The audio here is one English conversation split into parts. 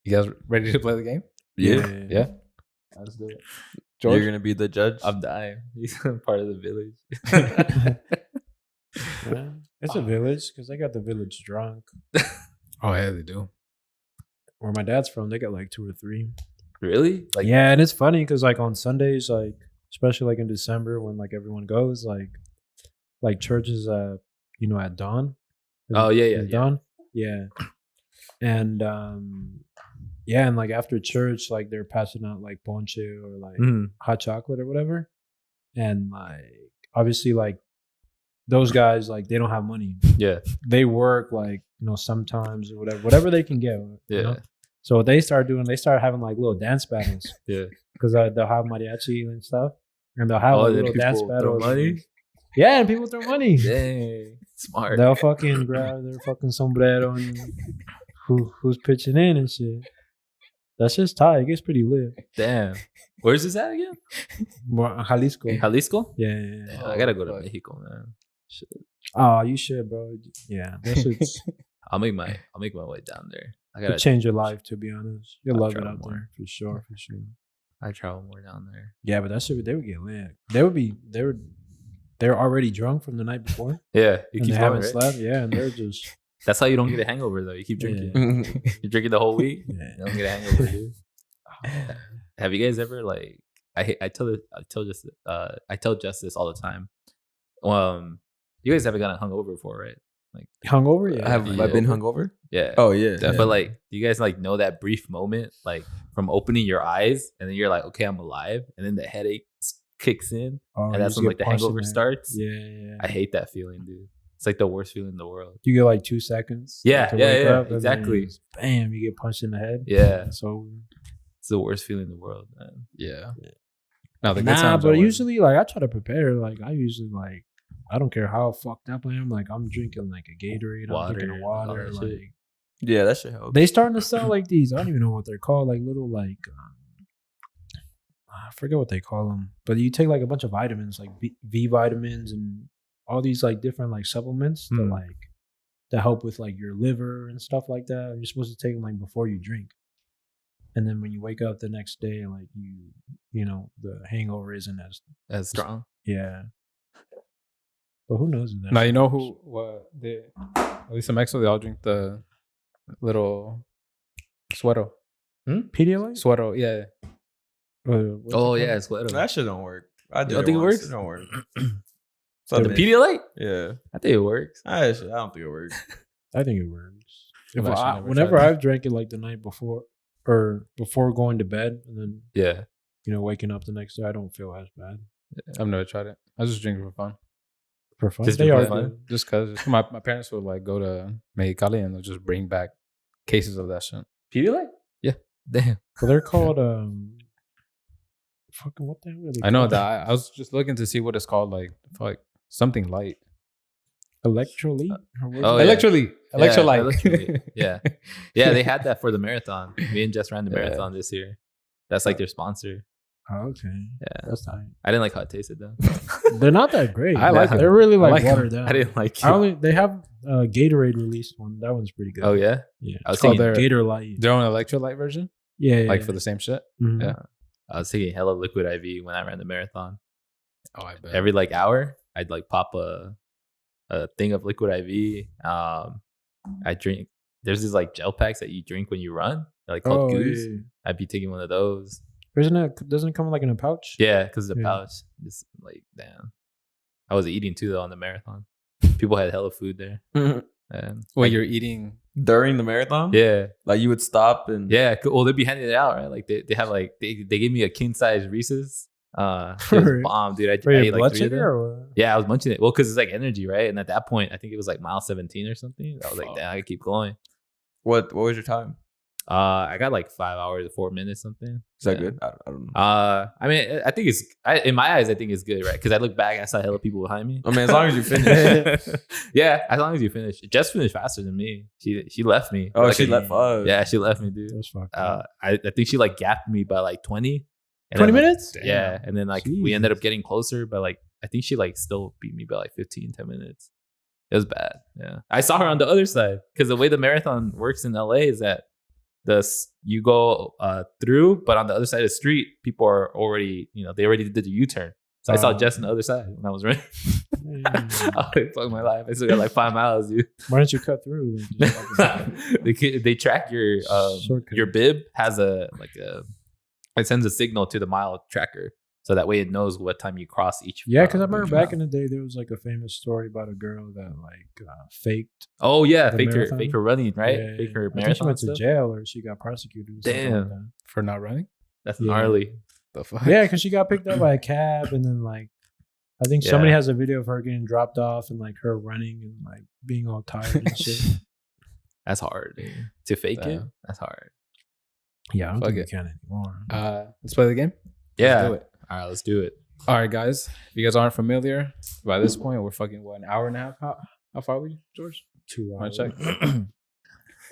You guys ready to play the game? Yeah. Let's do it. George? You're gonna be the judge. I'm dying. He's part of the village. Yeah. It's a village because they got the village drunk. Oh yeah, they do. Where my dad's from, they got like 2 or 3. Really? Like, Yeah, and it's funny because like on Sundays, like especially like in December when like everyone goes, like churches at dawn. Oh, yeah, At dawn. Yeah. And and like after church, like they're passing out like ponche or like hot chocolate or whatever. And like obviously like those guys, like they don't have money. Yeah. They work like, sometimes or whatever they can get. Yeah. So what they start doing, they start having like little dance battles. Yeah. Because they'll have mariachi and stuff. And they'll have like, little dance battles. Money? Yeah, and people throw money. Dang. Smart. They'll fucking grab their fucking sombrero and who's pitching in and shit. That's just tight. It gets pretty lit. Damn. Where's this at again? Jalisco. Jalisco? Yeah. Damn, I gotta go to Mexico, man. Shit. Oh, you should, bro. Yeah. That shit's I'll make my way down there. I gotta could change your life, to be honest. You'll I'll love it travel out more. there. For sure. I travel more down there. Yeah, but that shit, they would get lit. They're already drunk from the night before. Yeah, you And keep they going, haven't right? slept. Yeah, and they're just That's how you don't get a hangover, though. You keep drinking. Yeah. You're drinking the whole week. Yeah. You don't get a hangover, dude. Have you guys ever like? I tell Justice all the time. You guys haven't gotten hungover before, right? Like hungover. Yeah, Have I been hungover? Yeah. Oh yeah. But like, do you guys like know that brief moment, like from opening your eyes and then you're like, okay, I'm alive, and then the headache kicks in, Oh, and that's you when get like the punched in hangover the head. starts. Yeah. I hate that feeling, dude. It's like the worst feeling in the world. You get like 2 seconds. Yeah, to yeah, wake yeah, up, and then exactly. just, bam, you get punched in the head. Yeah, So it's the worst feeling in the world, man. Yeah. No, the good nah, times are but when- usually like I try to prepare. Like I usually like I don't care how fucked up I am. Like I'm drinking like a Gatorade. I'm drinking a Water, all water. that Like shit. Yeah, that should help. they starting to sell like these. I don't even know what they're called. Like little like I forget what they call them. But you take like a bunch of vitamins, like V vitamins and all these like different like supplements to help with like your liver and stuff like that. You're supposed to take them like before you drink. And then when you wake up the next day, like you know, the hangover isn't That's strong. yeah. But who knows? If that's Now you know at least in Mexico they all drink the little suero. Pedialyte? Suero, yeah. What's Oh it yeah, called? it's what. That shit don't work. I don't think it works? It don't work. The Pedialyte? Yeah. I think it works. I don't think it works. I think it works. I've actually never Whenever tried that. I've drank it like the night before or before going to bed and then Yeah. waking up the next day, I don't feel as bad. I've never tried it. I was just drinking for fun. For fun, Just they for are fun? good. Just because my parents would like go to Mexicali and they'll just bring back cases of that shit. Pedialyte? Yeah. Damn. But they're called fucking what the hell are they I know called? that I was just looking to see what it's called, like something light. Electrolyte. Or what is Oh, it? yeah. Electrolyte. Yeah, Electrolyte. Electrolyte. Yeah. Yeah, they had that for the marathon. Me and Jess ran the marathon this year. That's like their sponsor. Oh, okay. Yeah. That's fine. I didn't like how it tasted though. They're not that great. I like They're them. really I like like them. watered down. I didn't like it. They have Gatorade released one. That one's pretty good. Oh yeah? Yeah. I was It's called thinking their- Gator Light. Their own electrolyte version, Yeah. like for the same shit. Mhm. Yeah. I was taking hella liquid IV when I ran the marathon. Oh, I bet. Every like hour, I'd like pop a thing of liquid IV. I drink. There's these like gel packs that you drink when you run. They're like called Goose. Yeah. I'd be taking one of those. Doesn't it come like in a pouch? Yeah, because the Yeah. pouch. Just like damn. I was eating too though on the marathon. People had hella food there. And Wait, you're eating? During the marathon? yeah, Like you would stop and yeah. Well, they'd be handing it out, right? Like they have like they gave me a king size Reese's. It was For- bomb, dude. I For your ate like blood 3 of them. sugar or what? Yeah, I was munching it. Well, because it's like energy, right? And at that point, I think it was like mile 17 or something. I was like, Fuck. damn, I could keep going. what was your time? I got like 5 hours and 4 minutes, something. Is that Yeah. good? I don't know. I mean, I think in my eyes, I think it's good, right? Because I look back, I saw hella people behind me. I mean, as long as you finish. Yeah, as long as you finish. Jess finished faster than me. She left me. Oh, Like she a- left us. Yeah, she left me, dude. That's fucked up. I think she like gapped me by like 20. And 20 then, like, minutes? Yeah, and then like we ended up Jesus. getting closer, but like I think she like still beat me by like 15, 10 minutes. It was bad. Yeah, I saw her on the other side because the way the marathon works in LA is that you go through, but on the other side of the street, people are already, they already did the U-turn. So I saw Jess on the other side when I was running. I was like, fuck my life. I still got like 5 miles, dude. Why don't you cut through? They track your bib has it sends a signal to the mile tracker. So that way it knows what time you cross each. Yeah, because I remember back in the day there was like a famous story about a girl that like faked. Oh yeah, fake marathon. her running, right? Yeah, Fake her I think marathon. she went to stuff. jail or she got prosecuted. Or something like that. For not running. That's Yeah. gnarly. The fuck? Yeah, because she got picked up by a cab and then like I think somebody has a video of her getting dropped off and like her running and like being all tired and shit. That's hard, dude. To fake it. That's hard. Yeah, I don't Fuck think it. we can anymore. Let's play the game. Yeah. Let's do it. All right, let's do it. All right, guys. If you guys aren't familiar, by this point, we're fucking an hour and a half. How far are we, George? 2 Want hours. to check?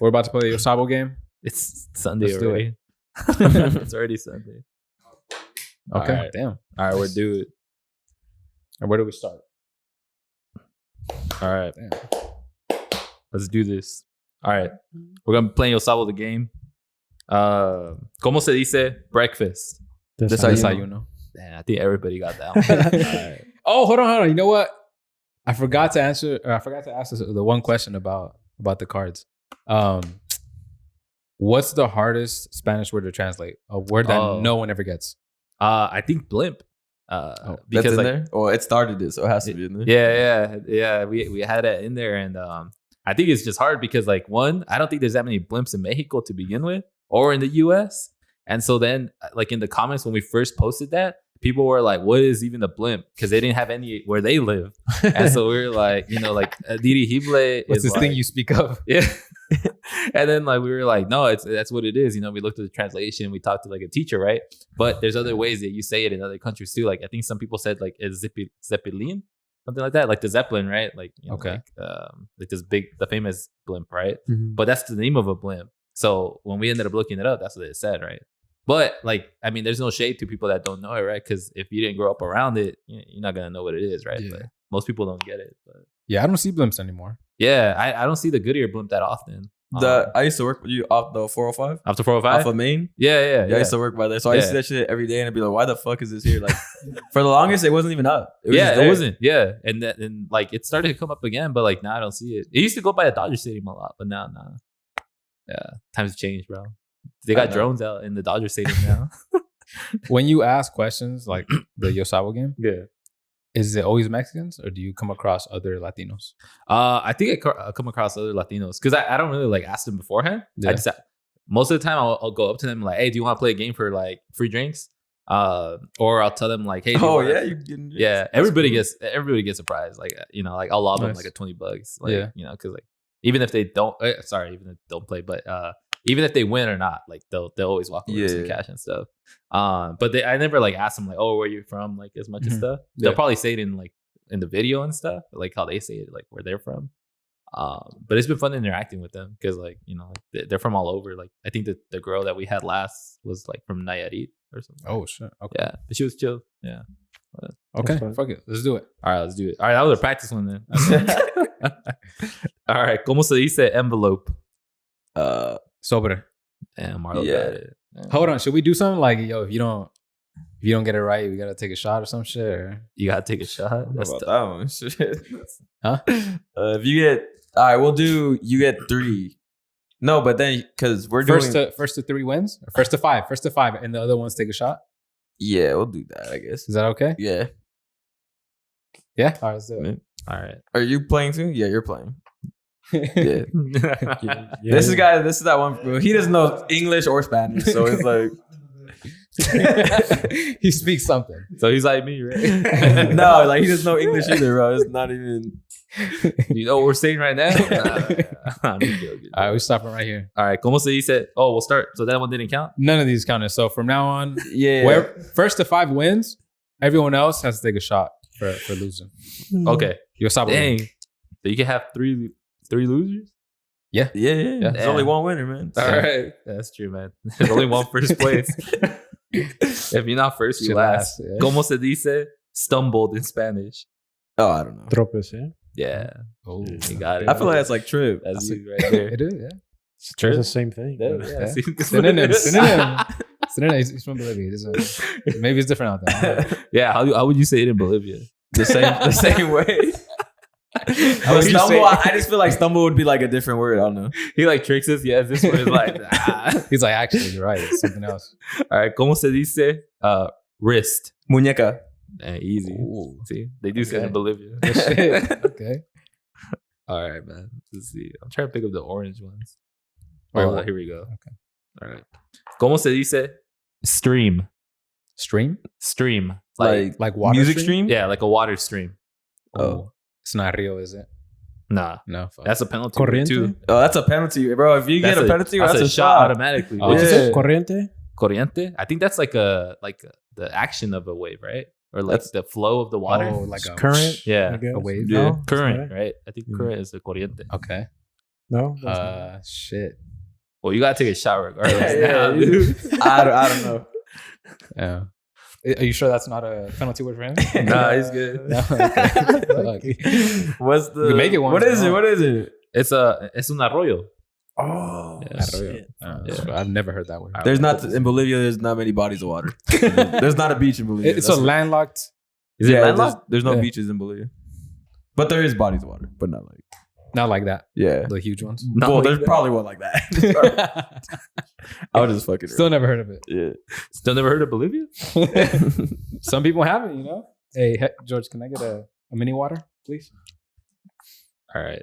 We're about to play the Yo Sabo game. It's Sunday Let's do already. It's already Sunday. Okay. All right. Damn. All right, we'll do it. And where do we start? All right. Damn. Let's do this. All right. We're going to be playing Yo Sabo the game. ¿Cómo se dice breakfast? That's That's how you know. Man, I think everybody got that one. All right. Oh, hold on. You know what? I forgot to ask the one question about the cards. What's the hardest Spanish word to translate? A word that no one ever gets. I think blimp. That's Because in like, there? Well, it started it, so it has to be in there. yeah. We had it in there, and I think it's just hard because like one, I don't think there's that many blimps in Mexico to begin with, or in the U.S. And so then, like in the comments when we first posted that, people were like, "What is even a blimp?" Because they didn't have any where they live, and so we were like, like dirigible What's is this like, thing you speak of? Yeah. And then like we were like, no, that's what it is. We looked at the translation, we talked to like a teacher, right? But there's other ways that you say it in other countries too. Like I think some people said like it's Zeppelin, something like that, like the Zeppelin, right? Like Okay. like this the famous blimp, right? Mhm. But that's the name of a blimp. So when we ended up looking it up, that's what it said, right? But like, I mean, there's no shade to people that don't know it, right? Because if you didn't grow up around it, you're not gonna know what it is, right? Yeah. But most people don't get it. But Yeah, I don't see blimps anymore. yeah, I don't see the Goodyear blimp that often. I used to work with you off the 405, After 405? off of Maine. Yeah. I used to work by there, so I used to see that shit every day, and I'd be like, "Why the fuck is this here?" Like, for the longest, it wasn't even up. It was just It there. wasn't. Yeah, and like it started to come up again, but like now I don't see it. It used to go by a Dodger Stadium a lot, but now, nah. Yeah, times changed, bro. They got drones out in the Dodger Stadium now. When you ask questions like the Yo Sabo game, Yeah. is it always Mexicans or do you come across other Latinos? I think I come across other Latinos because I don't really like ask them beforehand. Yeah. I just most of the time I'll go up to them like, "Hey, do you want to play a game for like free drinks?" Or I'll tell them like, "Hey, do you Oh wanna-" yeah, you getting Yeah, everybody gets a prize. Like like I'll lob them Nice. like a $20. Like, Yeah. because like even if they don't, even if they don't play, but even if they win or not, like they'll always walk away with some Yeah. cash and stuff. But I never like ask them like, "Oh, where you from?" Like as much as Mhm. stuff. They'll Yeah. probably say it in like in the video and stuff, like how they say it, like where they're from. But it's been fun interacting with them because like they're from all over. Like I think that the girl that we had last was like from Nayarit or something. Oh shit. Okay. Yeah, but she was chill. Yeah. Okay. That's fine. Fuck it. Let's do it. All right, let's do it. All right, that was a practice one then. All right, ¿cómo se dice envelope? Sobre. Damn, Marlo Yeah. got it. Yeah. Hold on. Should we do something like, yo, if you don't get it right, we gotta take a shot or some shit? Or... You gotta take a shot. What That's about tough. that one? Shit. Huh? If you get, all right, we'll do. You get 3. No, but then because we're First doing. to 3 wins? Or first to 5. First to 5, and the other ones take a shot? Yeah, we'll do that. I guess. Is that okay? Yeah. Yeah. All right, let's do it. All right. Are you playing too? Yeah, you're playing. Yeah. Yeah. This is that one. Bro. He doesn't know English or Spanish, so it's like. He speaks something. So he's like me, right? No, like he doesn't know English either, bro. It's not even. You know what we're saying right now? I'm just joking. All right, we're stopping right here. All right, ¿cómo se dice? Oh, we'll start. So that one didn't count? None of these counted. So from now on, Yeah. where first to 5 wins, everyone else has to take a shot for losing. Okay. Yo Sabo. Dang. So you can have three losers? Yeah. There's Damn. only one winner, man. All right. That's true, man. There's only one first place. If you're not first, you Should last. last, yeah. ¿Cómo se dice stumbled in Spanish? Oh, I don't know. Tropecé. Yeah. Oh, You got it. I feel like that's like trip. That's you right there. It is, yeah. It's True. the same thing. Yeah, but- yeah. See, Synonym. He's from Bolivia. Maybe it's different out there. Yeah, how would you say it in Bolivia? The same way. How would you Stumble, say- I just feel like stumble would be like a different word. I don't know. He like tricks us. Yeah, this one is like. He's like, actually, you're right. It's something else. All right, ¿cómo se dice wrist? Muñeca. Easy. Ooh. See, they do say it in Okay. Bolivia. Shit. Okay. All right, man. Let's see. I'm trying to pick up the orange ones. Wait, Oh, what? here we go. Okay. All right. ¿Cómo se dice stream? Stream? Stream. Like water music stream. Yeah, like a water stream. Oh. It's not Rio, is it? Nah, No. Fuck. that's a penalty word, Corriente? too. Oh, that's a penalty, bro. If you get a penalty, that's a shot. automatically. Oh. What'd you say? Yeah. Corriente? Corriente? I think that's like the action of a wave, right? Or like That's- the flow of the water. Oh, like It's a current? Yeah. I guess. a wave. Yeah. No? Current, Right? right? I think Yeah. current is the corriente. Okay. No? That's not. Shit. Well, you gotta take a shot regardless. Yeah, now, yeah. dude. I don't know. Yeah. Are you sure that's not a penalty word for him? Nah, he's good. No? Okay. Fuck. What's the? You can make it once, What is bro. it? What is it? It's un arroyo. Oh, Yeah, shit. Yeah. I've never heard that word. There's not in Bolivia. There's not many bodies of water. There's not a beach in Bolivia. It's a landlocked. Is it yeah, landlocked? there's no Yeah. beaches in Bolivia, but there is bodies of water, but not like Not like that. yeah. The huge ones. Not Well, like there's that. probably one like that. I was just fucking. Still never heard of it. yeah. Still never heard of Bolivia? Some people haven't, you know. Hey, George, can I get a mini water, please? All right.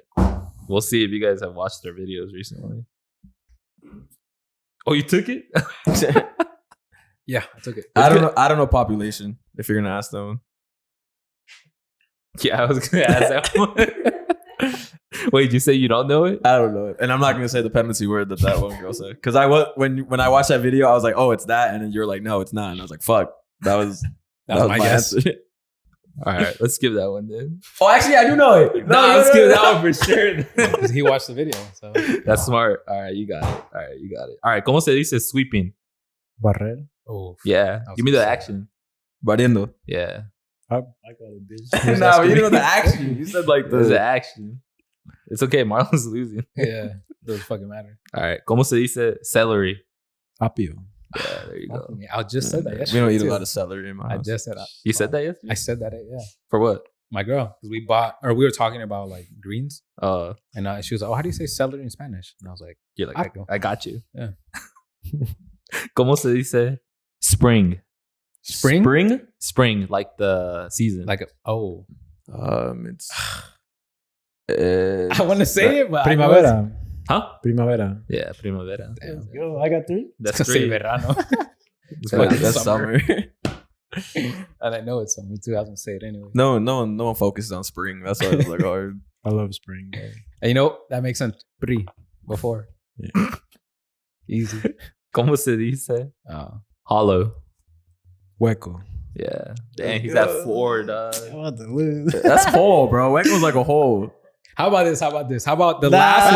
We'll see if you guys have watched their videos recently. Oh, you took it? Yeah, I took it. I don't know. I don't know population. If you're gonna ask that one, Yeah, I was gonna ask that one. Wait, you say you don't know it? I don't know it, and I'm not gonna say the penalty word that one girl said because I was when I watched that video, I was like, oh, it's that, and then you're like, no, it's not, and I was like, fuck, that was my guess. answer. All right, let's give that one then. Oh, actually, I do know it. No, let's give that one for sure. Because he watched the video. So That's smart. All right, you got it. All right, ¿cómo se dice sweeping? Barrer? oh Yeah, I was give me the gonna say action. Barriendo. Yeah, I got it, bitch. No, you know the action. You said like there's the the. action. It's okay, Marlon's losing. yeah, doesn't fucking matter. All right, ¿cómo se dice celery? Apio. Yeah, there you go. I just said that We yesterday. don't eat a too. lot of celery in my I house. just said You said that I yesterday? said that. Yeah, For what? my girl, because we were talking about like greens, and she was like, "Oh, how do you say celery in Spanish?" And I was like, You're like, Apio. I got you. Yeah. ¿Cómo se dice spring? "Spring, Spring. Spring, like the season. like It's. I want to say it, but Primavera. Huh? Primavera. Yeah, primavera. Damn. Yo, I got 3. That's That's say three. verano, That's summer. and I know it's summer too. I was gonna say it anyway. No one focuses on spring. That's why it's like hard. I love spring. Bro. And you know that makes sense. Pri before, easy. ¿Cómo se dice Oh. hollow? Hueco. Yeah. Dang, he's at 4, dog. want to lose. That's hole, bro. Waco's like a hole. How about this? How about the last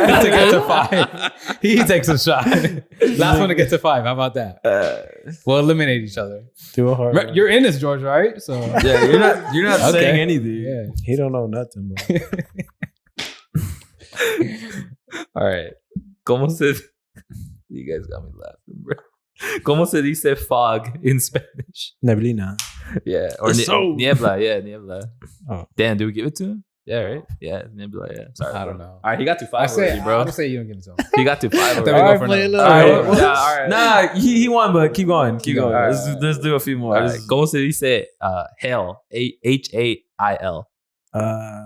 one to get to 5? He takes a shot. Last one to get to 5. How about that? We'll eliminate each other. Do a hard one. You're in this, George, right? So Yeah, you're not Okay. saying anything. yeah. He don't know nothing, bro. All right. ¿Cómo se... You guys got me laughing, bro. ¿Cómo se dice fog in Spanish? Neblina. Yeah. Or So- niebla. Yeah, niebla. Oh. Dan, do we give it to him? Yeah, right? Yeah, niebla. Yeah. Sorry. I bro. don't know. All right, he got to 5 I say, already, bro. I'll say you don't give it to him. He got to 5 Then we already. go for play another. another All right. one. Yeah, all right. Nah, he won, but keep going. Keep going. All right, Let's do a few more. All right. ¿Cómo se dice hail? Hail.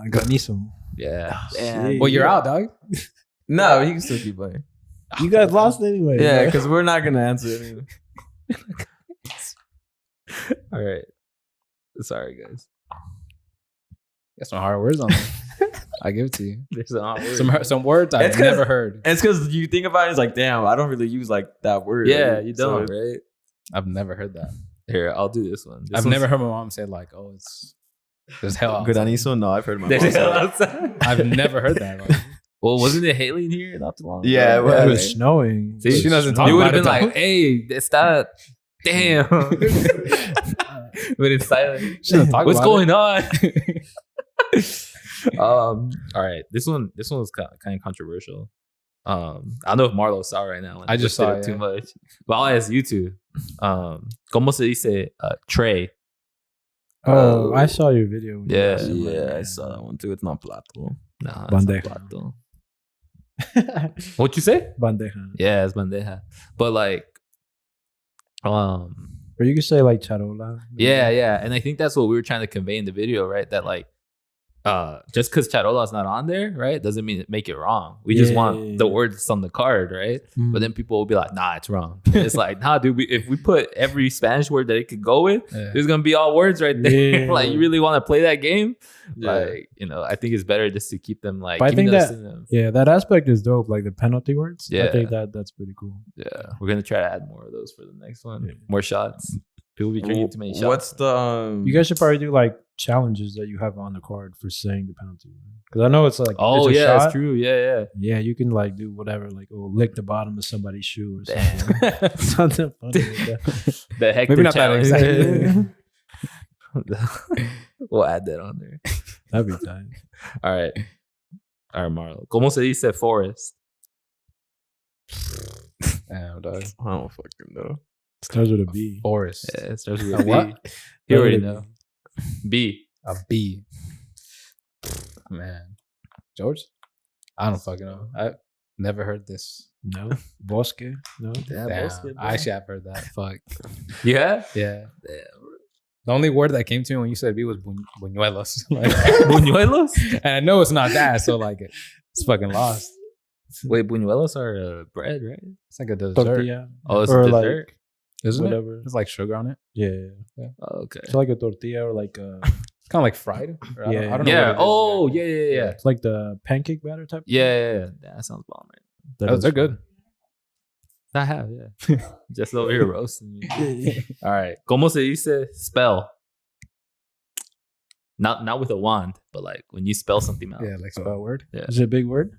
Granizo. Yeah. Damn. Damn. Well, you're out, dog. No, he can still keep playing. You guys lost anyway. Yeah, bro. because we're not gonna answer anything. All right. Sorry, guys. Got some hard words on there. I give it to you. There's a hot word. Some words I've It's 'cause- never heard. And it's because you think about it, it's like, damn, I don't really use like that word. Yeah, right? you So don't, right? I've never heard that. Here, I'll do this one. This I've one's- never heard my mom say like, "Oh, there's hell outside." Granizo? No, I've heard my There's mom say hell that. outside. I've never heard that. Like, Well, wasn't it hailing here not too long ago? Yeah, it It was. was snowing. See, It was she doesn't snowing. talk You would about have been it, like, "Hey, that's that." Damn. But it's silent. She doesn't talk What's about going on? All right. This one was kind of controversial. I don't know if Marlo saw right now. I just saw it it, too yeah. much. But I'll ask you two. ¿Cómo se dice tray? Oh, I saw your video. when you Yeah. asked him, Yeah, like, I saw that one too. It's not plato. Nah, Bandeja. What you say? Bandeja. Yeah, it's bandeja. But like, Or you could say like charola. yeah. And I think that's what we were trying to convey in the video, right? That like, just because charola's not on there, right, doesn't mean make it wrong. We just want the words on the card, right? But then people will be like, nah, it's wrong. It's like, nah, dude, if we put every Spanish word that it could go with, there's gonna be all words right there. Yeah. Like, you really want to play that game? Yeah. Like, I think it's better just to keep them like. But I think that them. that aspect is dope. Like the penalty words. Yeah. I think that's pretty cool. Yeah, we're gonna try to add more of those for the next one. Yeah. More shots. People be drinking too many shots. What's the You guys should probably do like challenges that you have on the card for saying the penalty word. Because I know it's like Oh it's a yeah, shot. that's true. Yeah. Yeah, you can like do whatever, like lick the bottom of somebody's shoe or Damn. something. Something funny like that. The Hector Maybe not that challenge. exactly. We'll add that on there. That'd be tight. All right, Marlo. ¿Cómo se dice forest? Damn, dog. I don't fucking know. Starts with a B. Forest. Yeah, it starts with A a B. what? You already Starts with a know. B. A B. Man. George? I don't fucking know. I've never heard this. No. Bosque. No. Yeah, Damn. bosque, bro. I actually have heard that. Fuck. Yeah. Yeah. The only word that came to me when you said B was buñuelos. Like, Buñuelos? and I know it's not that, so like it's fucking lost. Wait, buñuelos are bread, right? It's like a dessert. Tortilla. Oh, it's Or a like- dessert. Isn't it? Whatever. There's like sugar on it. Yeah. Oh, okay. It's like a tortilla or like a. It's kind of like fried. Or I don't know Yeah. what it is. Oh, yeah. It's like the pancake batter type. Yeah. That sounds bomb, right? That is They're good. I have, yeah. Just over here roasting me. All right. ¿Cómo se dice spell? Not with a wand, but like when you spell something out. Yeah, like spell word. Yeah. Is it a big word?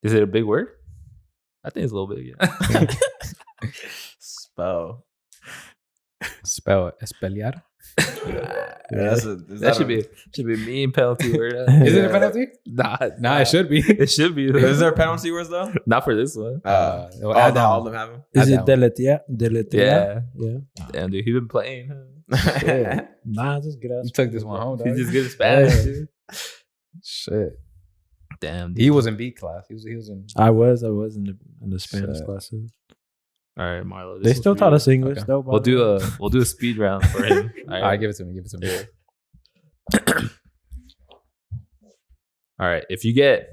Is it a big word? I think it's a little big, yeah. Spell. Spell espelear. That should be a mean penalty word. Is it a penalty? Nah, It should be. It should be. Is there penalty words though? Not for this one. We'll All add that all of one. them have them. Is Add it that deletea? Deletea? Yeah. Yeah. Damn, dude, he been playing. Huh? Yeah. Nah, just get out. You took this one home, dog. He's just good at Spanish, Yeah. dude. Shit. Damn, dude. He was in B class. He was in. I was in the Spanish Shit. classes. All right, Marlo. They still taught us English Okay. though. by We'll the way. do a speed round for him. All All right, give it to me. Give it to me. All right. If you get,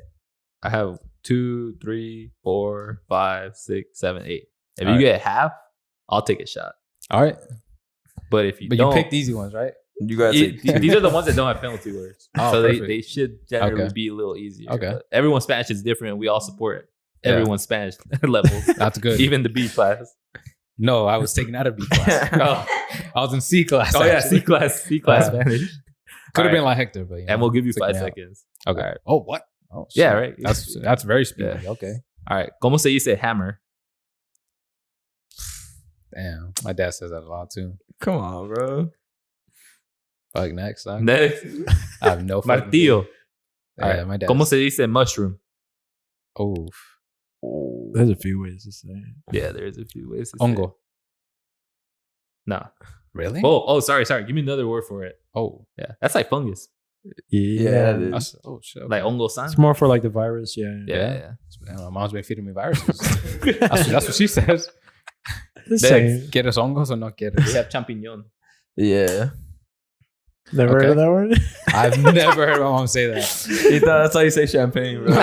I have 2, 3, 4, 5, 6, 7, 8. If All you right. get half, I'll take a shot. All right, But if you but don't, you picked easy ones, right? You guys these are the ones that don't have penalty words. Oh, so perfect. they should generally Okay. be a little easier. Okay. But everyone's Spanish is different. We all support Yeah. everyone's Spanish levels, That's good. even the B class. No, I was taken out of B class. Oh, I was in C class. yeah, actually. C class Yeah. Spanish. Could have All been right. like Hector, but And we'll give you took 5 me out. seconds. Okay. All right. Oh, what? Oh, Yeah, shit. right. That's very speedy. Yeah. Okay. All right. ¿Cómo se dice hammer? Damn, my dad says that a lot too. Come on, bro. Fuck next. Huh? Next. I have no fucking Martillo. Yeah, All right. my dad. ¿Cómo se dice mushroom? Oh, There's a few ways to say it. Yeah, there's a few ways to say it. hongo. Nah. Really? Oh, sorry. Give me another word for it. Oh, Yeah. That's like fungus. Yeah, it is. that's, oh shit. Like hongo san. It's more for like the virus. Yeah. Yeah. Damn, my mom's been feeding me viruses. that's what she says. The same. ¿Quieres hongos o no We quieres? have champiñón. Yeah. Never heard of that word? I've never heard my mom say that. That's how you say champagne, bro.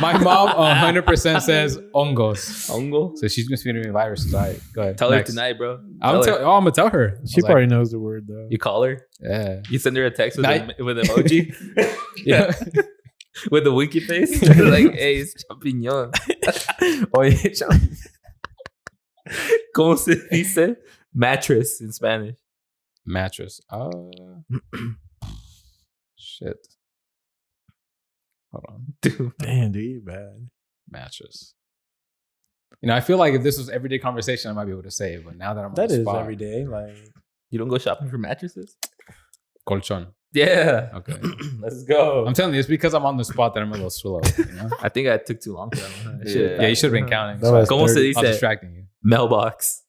My mom 100% says hongos. Hongo? So she's been feeding me viruses. All right, go ahead. Tell her Next. tonight, bro. I'm Tell her. gonna tell her. I She was like, probably knows the word though. You call her. yeah. You send her a text with Night. with emoji. Yeah. With the winky face. Like, hey, it's champiñón. Oye, champagne. ¿Cómo se dice mattress in Spanish? Mattress. Shit. Hold on. Dude. Damn, dude, you bad. Mattress. You know, I feel like if this was everyday conversation, I might be able to say it. But now that I'm on That the is spot, every day. Like You don't go shopping for mattresses? colchón. Yeah. Okay. Let's go. I'm telling you, it's because I'm on the spot that I'm a little slow. You know? I think I took too long for that one. Yeah. Yeah, you should have been counting. That was Como se 30. dice? I'm distracting you. Mailbox.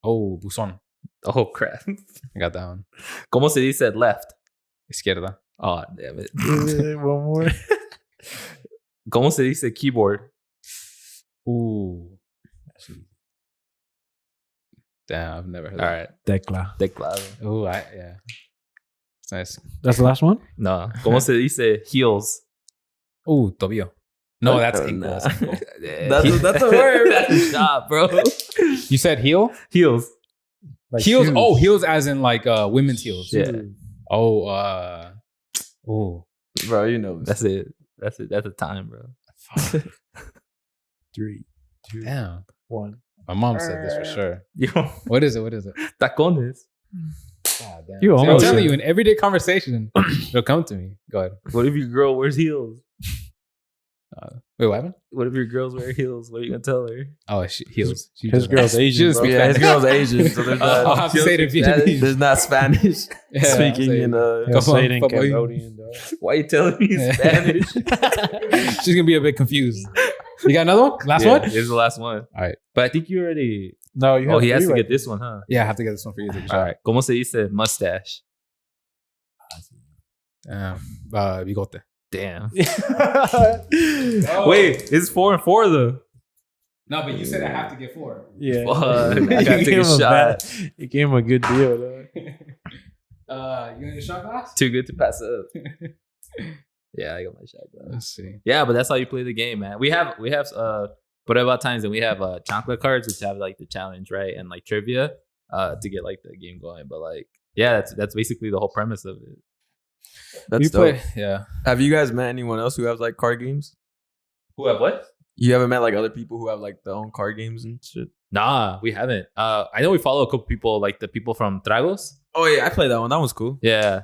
Oh, buzón. Oh, crap. I got that one. Como se dice left? Izquierda. Oh, damn it. One more. Como se dice keyboard? Ooh. Damn, I've never heard All that. right. Tecla. Teclado. Ooh, yeah. It's nice. That's the last one? No. Como se dice heels? Ooh, tobillo. No, that's Oh, ankle. nah. That's ankle. That's a word. That's a shot, bro. You said heel? Heels. Like Heels. shoes. Oh, heels as in like women's heels. Yeah. Oh, oh. Bro, you know this. That's it. That's it. That's the time, bro. 3, 2, Damn. 1. My mom said this for sure. Yo, What is it? What is it? tacones. God damn. You See, I'm almost telling said you, in everyday conversation, it'll come to me. Go ahead. What if your girl wears heels? Wait, what happened? What if your girls wear heels? What are you gonna tell her? Oh, heels. She His just- girl's she Asian, just bro. speaks Yeah, his Spanish. girl's Asian, so there's I'll not, have to say it in Spanish. Vietnamese. there's not Spanish Yeah, speaking I'll say in it. He'll Come say on, it in fuck boy. Cambodian, dog. Why you telling me Yeah. Spanish? She's gonna be a bit confused. You got another one? Last Yeah, one? This is the last one. All right. But I think you already. No, you have Oh, he has to three get right this one, huh? Yeah, I have to get this one for you. All right. Como se dice mustache? Bigote. Damn. there. Wait, it's 4 and 4 though. No, but you said I have to get 4. Yeah. Fuck, I You gotta take gave a him shot. bad- You gave him a good deal, dog. You need a shot glass? Too good to pass up. Yeah, I got my shot glass. Let's see. Yeah, but that's how you play the game, man. We have whatever times, and we have chocolate cards, which have like the challenge, right, and like trivia, to get like the game going. But like, yeah, that's basically the whole premise of it. That's You dope. play, yeah. Have you guys met anyone else who has like card games? Who have what? You haven't met like other people who have like their own card games and shit? Nah, we haven't. I know we follow a couple people, like the people from Tragos. Oh yeah, I played that one. That was cool. Yeah,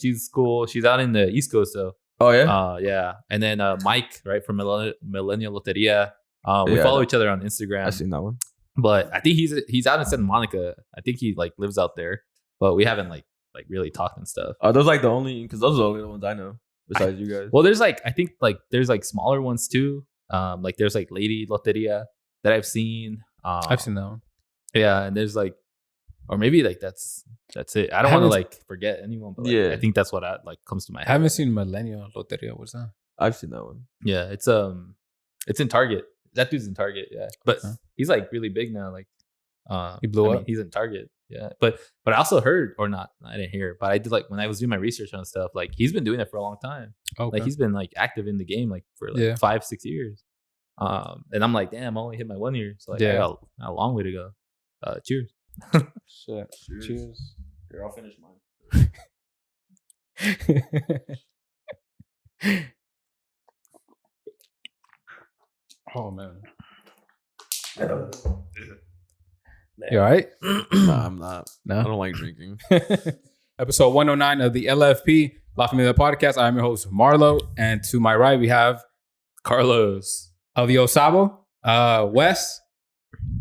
she's cool. She's out in the East Coast though. Oh yeah. Yeah, and then Mike, right, from Millennial Loteria. We Yeah, follow each other on Instagram. I've seen that one. But I think he's out in Santa Monica. I think he like lives out there, but we haven't like really talked and stuff. Are those like the only? Because those are the only ones I know besides you guys. Well, there's like I think like there's like smaller ones too. Like there's like Lady Loteria that I've seen. I've seen that one. Yeah, and there's like, or maybe like that's it. I don't want to haven't- like forget anyone, but like, Yeah. I think that's what comes to my I head. haven't seen Millennial Loteria. What's that? I've seen that one. Yeah, it's in Target. That dude's in Target. Yeah, but Huh. he's like really big now. Like, He blew up? He's in Target. Yeah, but I also heard, or not, I didn't hear, but I did like when I was doing my research on stuff. Like he's been doing it for a long time. Okay. Like he's been like active in the game like for like Yeah. 5-6 years. And I'm like, damn, I only hit my 1 year, so like I Yeah. got a long way to go. Cheers. Shit. Cheers. Here, I'll finish mine. Oh man. You all right? Nah, I'm not. I No. don't like drinking. Episode 109 of the LFP La Familia podcast. I'm your host Marlo, and to my right we have Carlos. of Yo Sabo, Wes,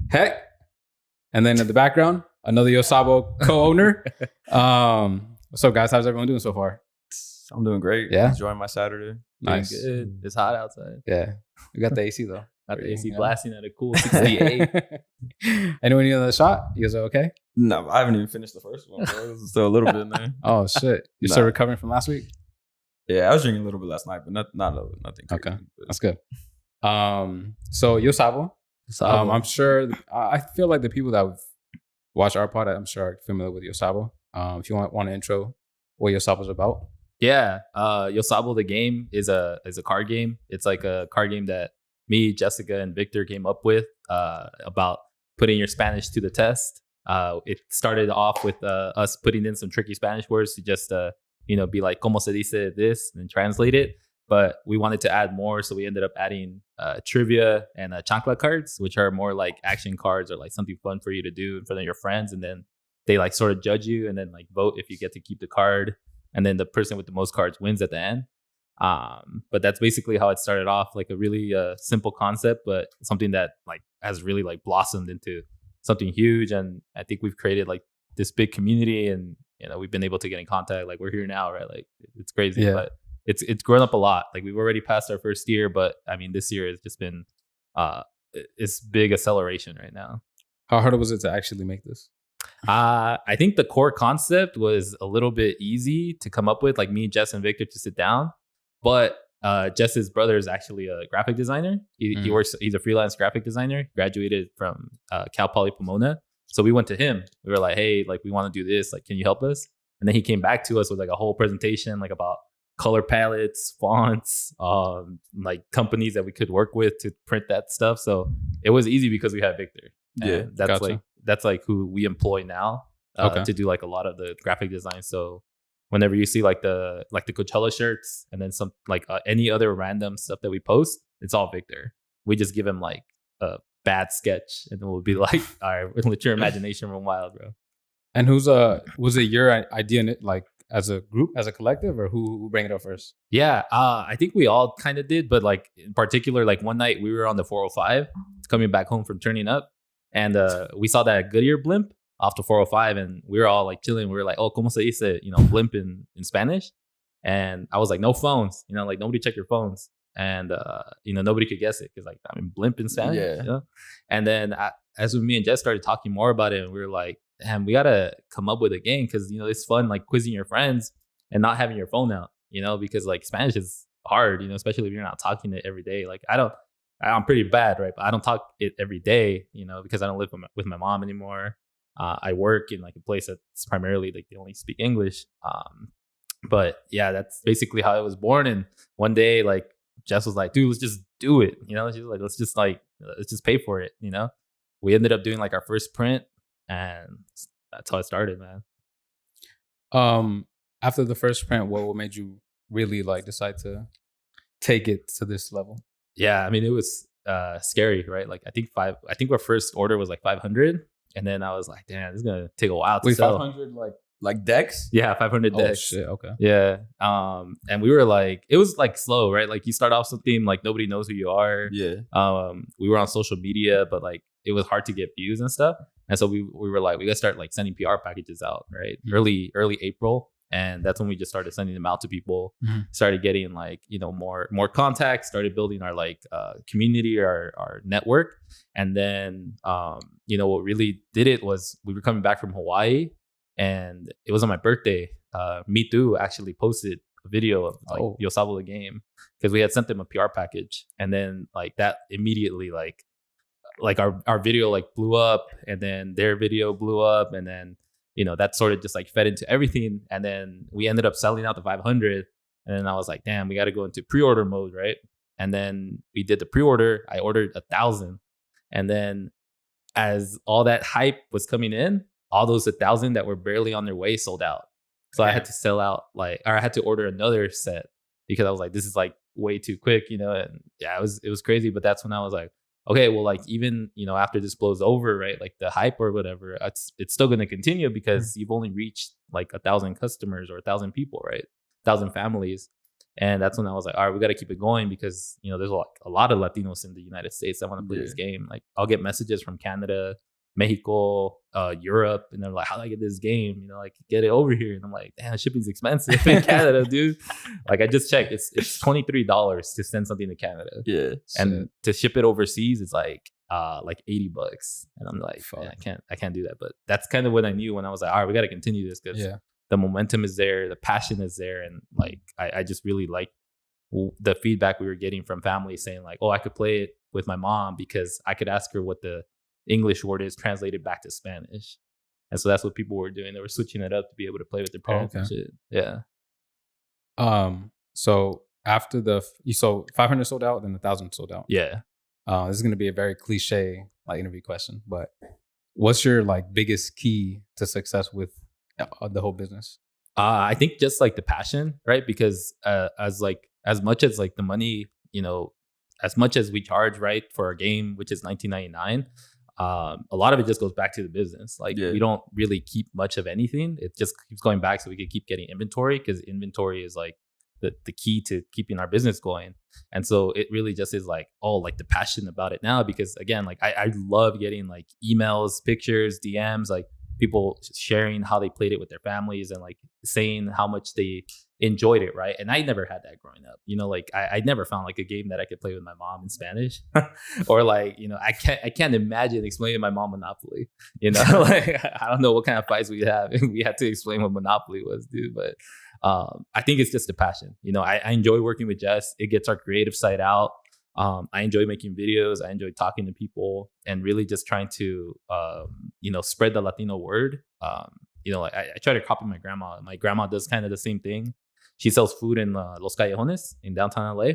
Heck, and then in the background another Yo Sabo co-owner. What's up, guys? How's everyone doing so far? I'm doing great. Yeah? Enjoying my Saturday. Nice. Doing good. It's hot outside. Yeah, we got the AC though. Got the AC Yeah. blasting at a cool 68. Anyone need another shot? You guys are okay? No, I haven't even finished the first one, bro. There's still a little bit in there. Oh shit! You're Nah. still recovering from last week? Yeah, I was drinking a little bit last night, but nothing crazy. Okay. That's good. So Yo Sabo. I'm sure. I feel like the people that watch our pod, I'm sure, are familiar with Yo Sabo. If you want to intro what Yo Sabo is about. Yeah, Yo Sabo, the game is a card game. It's like a card game that me, Jessica, and Victor came up with about putting your Spanish to the test. It started off with us putting in some tricky Spanish words to just be like "Cómo se dice this" and translate it. But we wanted to add more, so we ended up adding trivia and chancla cards, which are more like action cards or like something fun for you to do in front of your friends, and then they like sort of judge you and then like vote if you get to keep the card. And then the person with the most cards wins at the end. But that's basically how it started off, like a really simple concept, but something that like has really like blossomed into something huge. And I think we've created like this big community, and we've been able to get in contact. Like we're here now, right? Like it's crazy, Yeah. but it's grown up a lot. Like we've already passed our first year, but I mean this year has just been it's big acceleration right now. How hard was it to actually make this? I think the core concept was a little bit easy to come up with, like me, Jess, and Victor to sit down. But Jess's brother is actually a graphic designer. He works. He's a freelance graphic designer. Graduated from Cal Poly Pomona. So we went to him. We were like, "Hey, like we want to do this. Like, can you help us?" And then he came back to us with like a whole presentation, like about color palettes, fonts, like companies that we could work with to print that stuff. So it was easy because we had Victor. And that's like who we employ now to do like a lot of the graphic design. So whenever you see like the Coachella shirts and then some like any other random stuff that we post, it's all Victor. We just give him like a bad sketch and then we'll be like, all right, let your imagination run wild, bro. And was it your idea, like as a group, as a collective, or who bring it up first? Yeah, I think we all kind of did, but like in particular, like one night we were on the 405 coming back home from turning up, and we saw that Goodyear blimp off the 405, and we were all like chilling. We were like, "Oh, cómo se dice?" Blimp in Spanish. And I was like, "No phones," like nobody check your phones, and nobody could guess it because like I mean, blimp in Spanish. Yeah. And then as me and Jess started talking more about it, and we were like, "Damn, we gotta come up with a game because it's fun like quizzing your friends and not having your phone out, because like Spanish is hard, especially if you're not talking it every day. Like I'm pretty bad, right? But I don't talk it every day, because I don't live with my mom anymore. I work in like a place that's primarily like they only speak English. But yeah, that's basically how it was born. And one day, like Jess was like, "Dude, let's just do it." She's like, let's just pay for it." We ended up doing like our first print, and that's how it started, man. After the first print, what made you really like decide to take it to this level? Yeah, I mean, it was scary, right? Like I think our first order was like 500, and then I was like, "Damn, this is gonna take a while to sell." 500 like decks? Yeah, 500 decks. Oh shit, okay. Yeah. And we were like, it was like slow, right? Like you start off something like nobody knows who you are. Yeah. We were on social media, but like it was hard to get views and stuff. And so we were like, we gotta start like sending PR packages out, right? Mm-hmm. Early April. And that's when we just started sending them out to people, started getting like, more contacts, started building our like community, our network. And then, what really did it was we were coming back from Hawaii and it was on my birthday. Me Too actually posted a video of like Yo Sabo the game because we had sent them a PR package. And then like that immediately like our video like blew up and then their video blew up and then that sort of just like fed into everything. And then we ended up selling out the 500. And then I was like, damn, we got to go into pre-order mode, right? And then we did the pre-order. I ordered 1,000. And then as all that hype was coming in, all those 1,000 that were barely on their way sold out. So I had to sell out or I had to order another set because I was like, this is like way too quick, and yeah, it was crazy. But that's when I was like, okay, well, like even, after this blows over, right? Like the hype or whatever, it's still going to continue because you've only reached like 1,000 customers or 1,000 people, right? 1,000 families. And that's when I was like, all right, we got to keep it going because, there's like a lot of Latinos in the United States that want to play this game. Like I'll get messages from Canada, Mexico, Europe, and they're like, how do I get this game? Like get it over here. And I'm like, damn, shipping's expensive in Canada, dude. Like I just checked, it's $23 to send something to Canada. Yeah. And to ship it overseas, it's like $80. And I'm like, I can't do that. But that's kind of what I knew when I was like, all right, we got to continue this because the momentum is there, the passion is there, and like I just really like the feedback we were getting from families saying like, oh, I could play it with my mom because I could ask her what the English word is translated back to Spanish. And so that's what people were doing. They were switching it up to be able to play with their parents and shit. Yeah. So after so 500 sold out, then 1,000 sold out. Yeah. This is going to be a very cliche like interview question, but what's your like biggest key to success with the whole business? I think just like the passion, right? Because as much as like the money, as much as we charge, right, for our game, which is $19.99, a lot of it just goes back to the business. Like we don't really keep much of anything. It just keeps going back so we can keep getting inventory because inventory is like the key to keeping our business going. And so it really just is like, like the passion about it now because again, like I love getting like emails, pictures, DMs, like, people sharing how they played it with their families and like saying how much they enjoyed it, right? And I never had that growing up. You know, like I never found like a game that I could play with my mom in Spanish, or like, you know, I can't imagine explaining to my mom Monopoly. You know, like I don't know what kind of fights we have. We had to explain what Monopoly was, dude. But I think it's just a passion. You know, I enjoy working with Jess. It gets our creative side out. I enjoy making videos. I enjoy talking to people and really just trying to, you know, spread the Latino word. You know, like I try to copy my grandma. My grandma does kind of the same thing. She sells food in Los Callejones in downtown LA.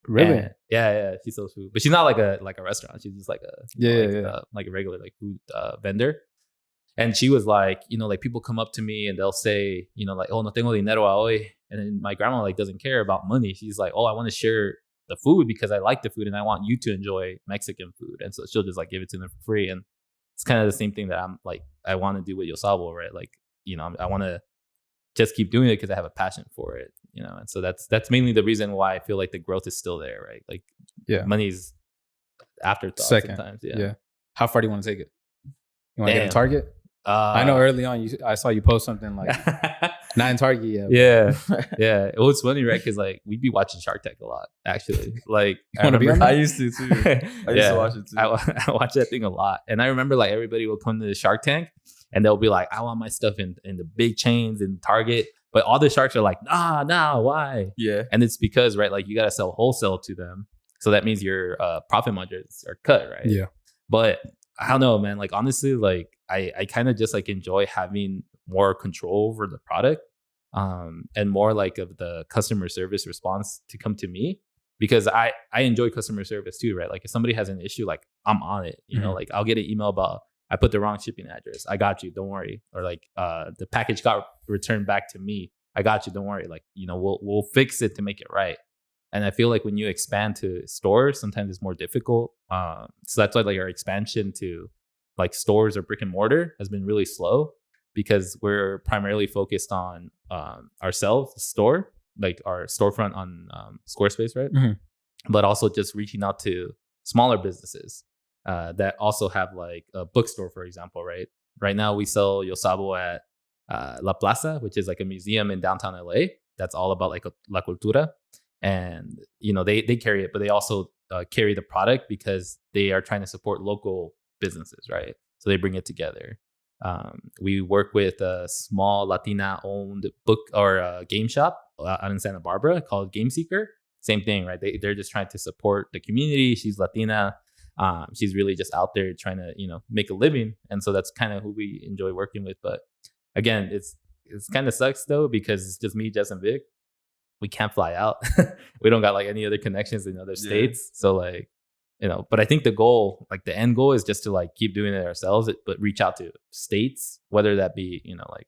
Really? And, yeah, she sells food, but she's not like a restaurant. She's just like a like a regular like food vendor. And she was like, you know, like people come up to me and they'll say, you know, like, oh, no tengo dinero hoy. And then my grandma like doesn't care about money. She's like, oh, I want to share the food because I like the food and I want you to enjoy Mexican food. And so she'll just like give it to them for free. And it's kind of the same thing that I'm like, I want to do with Yo Sabo, right? Like, you know, I want to just keep doing it because I have a passion for it, you know? And so that's mainly the reason why I feel like the growth is still there, right? Like, money's afterthought sometimes. Yeah. How far do you want to take it? You want to get a target? I know early on, I saw you post something like not in Target yet. Yeah. It was funny, right? Because like we'd be watching Shark Tank a lot, actually. Like I used to too. I used to watch it too. I watch that thing a lot, and I remember like everybody will come to the Shark Tank, and they'll be like, "I want my stuff in the big chains in Target," but all the sharks are like, "Nah, why?" Yeah, and it's because right, like you gotta sell wholesale to them, so that means your profit margins are cut, right? Yeah, but I don't know, man. Like honestly, like I kind of just like enjoy having more control over the product, and more like of the customer service response to come to me, because I enjoy customer service too, right? Like if somebody has an issue, like I'm on it, you know, like I'll get an email about I put the wrong shipping address. I got you, don't worry. Or like the package got returned back to me. I got you, don't worry. Like, you know, we'll fix it to make it right. And I feel like when you expand to stores, sometimes it's more difficult. So that's why like our expansion to like stores or brick and mortar has been really slow, because we're primarily focused on ourselves, the store, like our storefront on Squarespace, right? But also just reaching out to smaller businesses that also have like a bookstore, for example, right? Right now we sell Yo Sabo at La Plaza, which is like a museum in downtown LA that's all about like La Cultura. And, you know, they carry it, but they also carry the product because they are trying to support local businesses, right? So they bring it together. We work with a small Latina-owned book or game shop out in Santa Barbara called Game Seeker. Same thing, right? They're just trying to support the community. She's Latina. She's really just out there trying to, you know, make a living. And so that's kind of who we enjoy working with. But again, it's kind of sucks though, because it's just me, Jess, and Vic. We can't fly out. We don't got like any other connections in other states. So like, you know, but I think the goal, like the end goal is just to like keep doing it ourselves, but reach out to states, whether that be, you know, like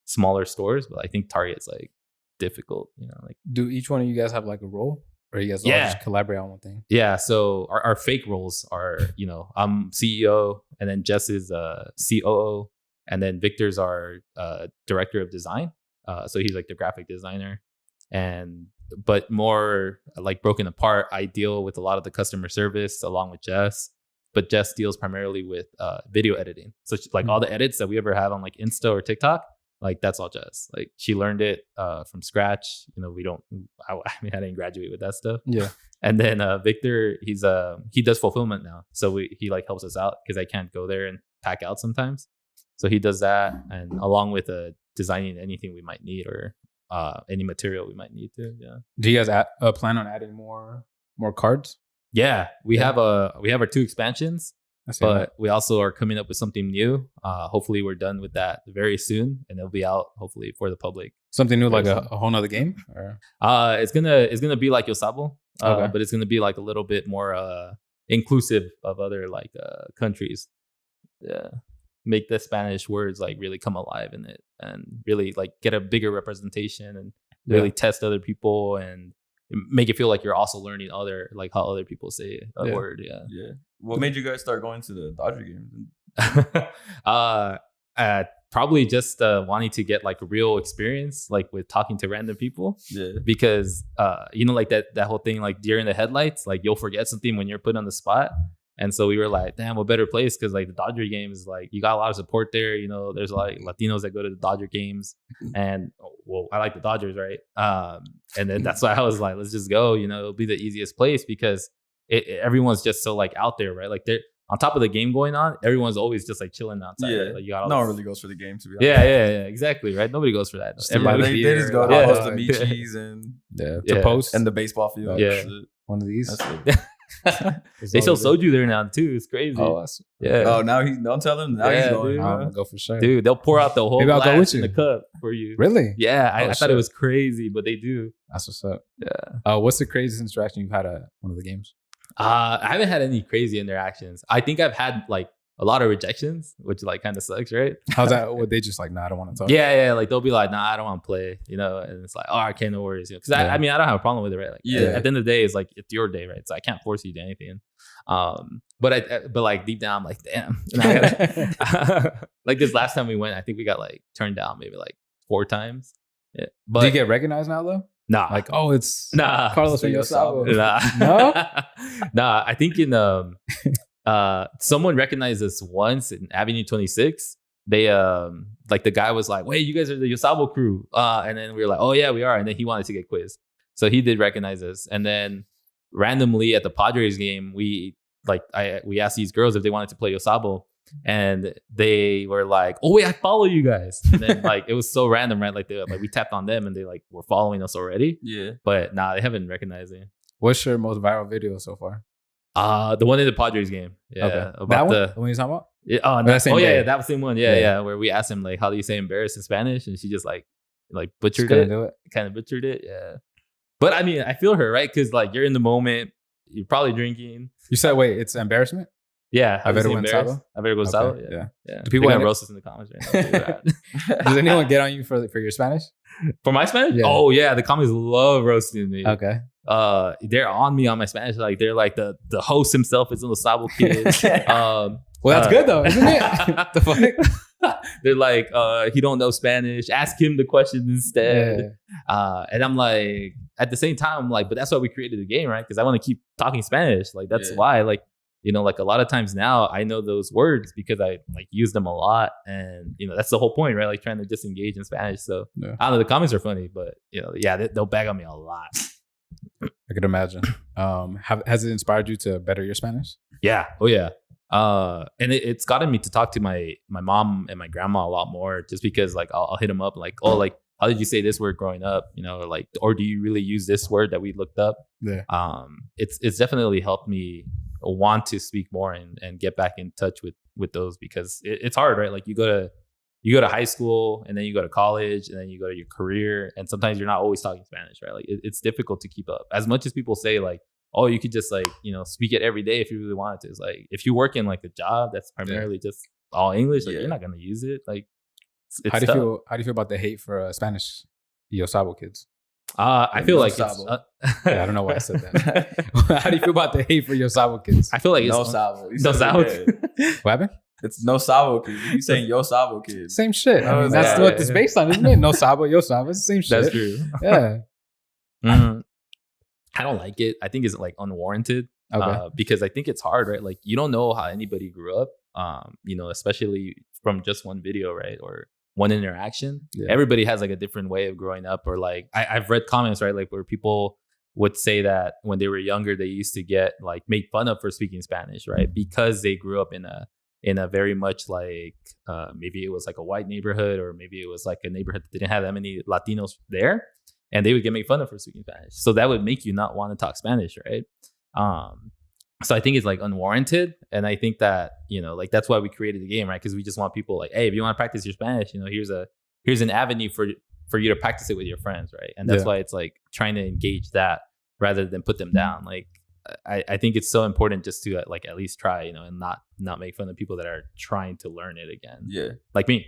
smaller stores. But I think Target's like difficult, you know, like. Do each one of you guys have like a role, or you guys all just collaborate on one thing? Yeah. So our fake roles are, you know, I'm CEO, and then Jess is COO, and then Victor's our director of design. So he's like the graphic designer. But more like broken apart, I deal with a lot of the customer service along with Jess, but Jess deals primarily with video editing. So like all the edits that we ever have on like Insta or TikTok, like that's all Jess. Like she learned it from scratch. You know, I didn't graduate with that stuff. Yeah. And then Victor, he does fulfillment now. So he like helps us out because I can't go there and pack out sometimes. So he does that, and along with designing anything we might need, or any material we might need to. Yeah. Do you guys plan on adding more cards? Yeah, we have our 2 expansions, but we also are coming up with something new. Hopefully we're done with that very soon, and it'll be out hopefully for the public. Something new, like a whole nother game? Or? It's gonna be like Yo Sabo, but it's gonna be like a little bit more inclusive of other like countries. Yeah. Make the Spanish words like really come alive in it, and really like get a bigger representation, and really test other people, and make it feel like you're also learning how other people say a word. Yeah. What made you guys start going to the Dodger games? Probably just wanting to get like real experience, like with talking to random people. Yeah. Because you know, like that whole thing, like deer in the headlights, like you'll forget something when you're put on the spot. And so we were like, damn, what better place? Because like the Dodger games, like you got a lot of support there. You know, there's like Latinos that go to the Dodger games, and well, I like the Dodgers, right? And then that's why I was like, let's just go. You know, it'll be the easiest place because everyone's just so like out there, right? Like they're on top of the game going on. Everyone's always just like chilling outside. Yeah, right? Like you got no one really goes for the game to be honest. Yeah, exactly, right? Nobody goes for that. They just go to Yeah. post the Michis and to post and the baseball field. Yeah. one of these. They sell soju there now too. It's crazy. Oh, Oh, now he's don't tell him. Now he's Yeah, going. dude. I'm gonna go for sure. Dude, they'll pour out the whole Maybe I'll go glass with in you. the cup for you. Really? Yeah, I thought shit. it was crazy, but they do. That's what's up. Yeah. What's the craziest interaction you've had at one of the games? I haven't had any crazy interactions. I think I've had like a lot of rejections, which like kind of sucks, right? How's that? Would they just like, nah, I don't want to talk? Yeah, like they'll be like, nah, I don't want to play, you know, and it's like, oh, okay, no worries, you know, because I mean, I don't have a problem with it, right? Like, at the end of the day, it's like it's your day, right? So I can't force you to do anything. But like deep down, I'm like, damn. Like this last time we went, I think we got like turned down maybe like 4 times. Yeah, but Do you get recognized now though? nah, Like, oh, it's nah, Carlos and Yo Sabo. nah, No? nah. I think in someone recognized us once in Avenue 26. They like the guy was like, wait, you guys are the Yo Sabo crew, and then we were like, oh yeah, we are, and then he wanted to get quizzed, so he did recognize us. And then randomly at the Padres game, we asked these girls if they wanted to play Yo Sabo, and they were like, oh wait, I follow you guys. And then like it was so random, right? Like we tapped on them and they like were following us already. Yeah. But nah, they haven't recognized me. What's your most viral video so far? The one in the Padres game. Yeah. Okay. About That one? the The one you're talking about? yeah, that same day? yeah, that was the same one. Yeah, Yeah. yeah. Where we asked him like, how do you say embarrassed in Spanish? And she just like butchered Just couldn't it. do it. Kind of butchered it. Yeah. But I mean, I feel her, right? Because like you're in the moment, you're probably drinking. You said, wait, it's embarrassment? Yeah. I better say win embarrassed? Sabo? I better go Okay, Sabo. yeah. Yeah. Do people They're in gonna it- roast us in the comments right now? Does anyone get on you for your Spanish? For my Spanish? Yeah. Oh yeah, the comments love roasting me. Okay. They're on me on my Spanish. Like they're like the host himself is a No Sabo kid. Well, that's good though, isn't it? The fuck? They're like, he don't know Spanish. Ask him the questions instead. And I'm like, at the same time, I'm like, but that's why we created the game, right? Because I want to keep talking Spanish. Like that's why, like, you know, like a lot of times now I know those words because I like use them a lot, and you know that's the whole point, right? Like trying to disengage in Spanish. So Yeah. I don't know, the comments are funny, but you know, yeah, they'll bag on me a lot. I could imagine. Has it inspired you to better your Spanish? Yeah. Oh yeah. And it's gotten me to talk to my mom and my grandma a lot more, just because like I'll hit them up like, oh, like how did you say this word growing up? You know, like, or do you really use this word that we looked up? Yeah. It's definitely helped me want to speak more and get back in touch with those, because it's hard, right? Like you go to high school and then you go to college and then you go to your career, and sometimes you're not always talking Spanish, right? Like it's difficult to keep up. As much as people say like, oh, you could just like, you know, speak it every day if you really wanted to. It's like, if you work in like a job that's primarily just all English, like you're not going to use it. Like, it's How do tough. you feel about the hate for Spanish Yo Sabo kids? I feel No like Sabo. Yeah, I don't know why I said that. How do you feel about the hate for Yo Sabo kids? I feel like it's No Sabo. No Sabo. What happened? It's No Sabo kids. You saying Yo Sabo kids? Same shit. I mean, that's yeah, what yeah. it's based on, isn't it? No Sabo, Yo Sabo. It's the same shit. That's true. Yeah. Mhm. I don't like it. I think it's like unwarranted. Okay. Because I think it's hard, right? Like you don't know how anybody grew up, you know, especially from just one video, right? Or one interaction. Yeah. Everybody has like a different way of growing up, or like I've read comments, right? Like where people would say that when they were younger, they used to get like made fun of for speaking Spanish, right? Because they grew up in a very much like maybe it was like a white neighborhood, or maybe it was like a neighborhood that didn't have that many Latinos there, and they would get made fun of for speaking Spanish. So that would make you not want to talk Spanish, right? So I think it's like unwarranted, and I think that, you know, like that's why we created the game, right? Because we just want people like, hey, if you want to practice your Spanish, you know, here's an avenue for you to practice it with your friends, right? And that's why it's like trying to engage that rather than put them down. Like I think it's so important just to like at least try, you know, and not make fun of people that are trying to learn it again. Yeah. Like me.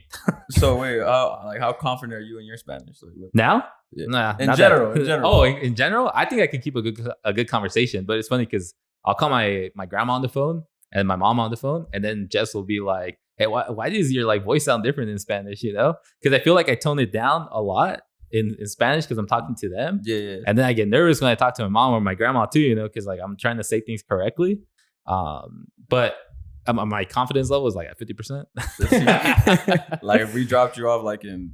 So wait, like how confident are you in your Spanish? Like, Now? Yeah. Nah. In not general, that. in general. Oh, in general, I think I can keep a good conversation. But it's funny because I'll call my grandma on the phone and my mom on the phone, and then Jess will be like, "Hey, why does your like voice sound different in Spanish?" You know, because I feel like I tone it down a lot in Spanish because I'm talking to them. Yeah. And then I get nervous when I talk to my mom or my grandma too, you know, because like I'm trying to say things correctly. But my confidence level is like at 50%. Like if we dropped you off like in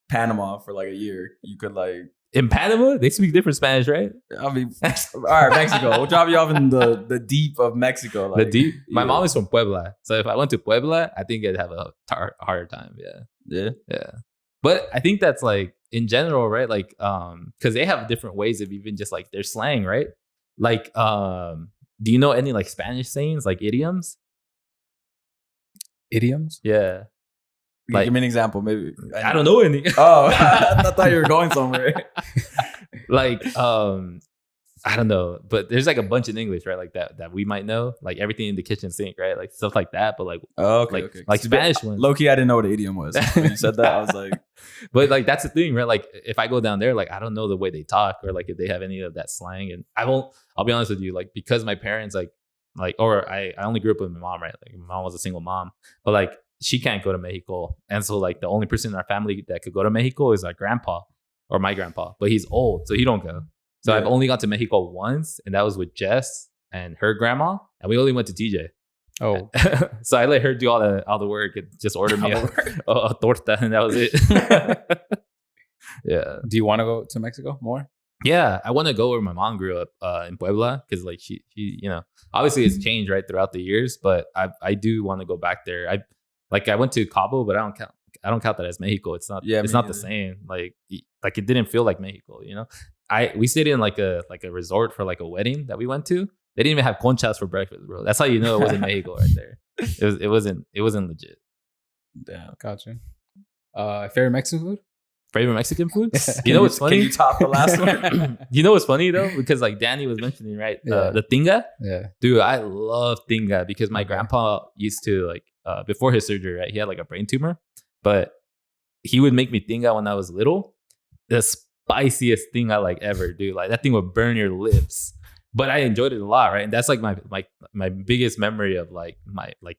Panama for like a year, you could like in Panama, they speak different Spanish, right? I mean, all right, Mexico. We'll drop you off in the deep of Mexico. Like, The deep. My yeah. mom is from Puebla, so if I went to Puebla, I think I'd have a harder time. Yeah. But I think that's like in general, right? Like, because they have different ways of even just like their slang, right? Like, do you know any like Spanish sayings, like idioms? Idioms? Yeah. Like- Give me an example, maybe. I don't know any. Oh, I thought you were going somewhere. Like, I don't know, but there's like a bunch in English, right? Like that we might know, like everything in the kitchen sink, right? Like stuff like that. But like, Oh, okay, like Spanish ones. Low key, I didn't know what an idiom was. When you said that, I was like, But like that's the thing, right? Like if I go down there, like I don't know the way they talk or like if they have any of that slang, and I'll be honest with you, like because my parents or I only grew up with my mom, right? Like my mom was a single mom, but like she can't go to Mexico, and so like the only person in our family that could go to Mexico is our grandpa or my grandpa, but he's old, so he don't go. So Yeah. I've only gone to Mexico once, and that was with Jess and her grandma, and we only went to TJ. Oh, So I let her do all the work and just order me a torta, and that was it. Yeah. do you want to go to Mexico more? Yeah, I want to go where my mom grew up in Puebla, because like she obviously it's changed right throughout the years, but I do want to go back there. I went to Cabo, but I don't count that as Mexico. It's not. Yeah, it's me not the same. Like it didn't feel like Mexico. We stayed in like a resort for like a wedding that we went to. They didn't even have conchas for breakfast, bro. That's how you know it wasn't Mexico right there. It wasn't legit. damn. Gotcha. Favorite Mexican food? Favorite Mexican food? You know what's funny? Can you top the last one? You know what's funny though? Because like Danny was mentioning, right? The tinga. Yeah. Dude, I love tinga because my grandpa used to like before his surgery, right? He had like a brain tumor, but he would make me tinga when I was little. The spiciest tinga like ever, dude. Like that thing would burn your lips. But I enjoyed it a lot, right? And that's like my biggest memory of like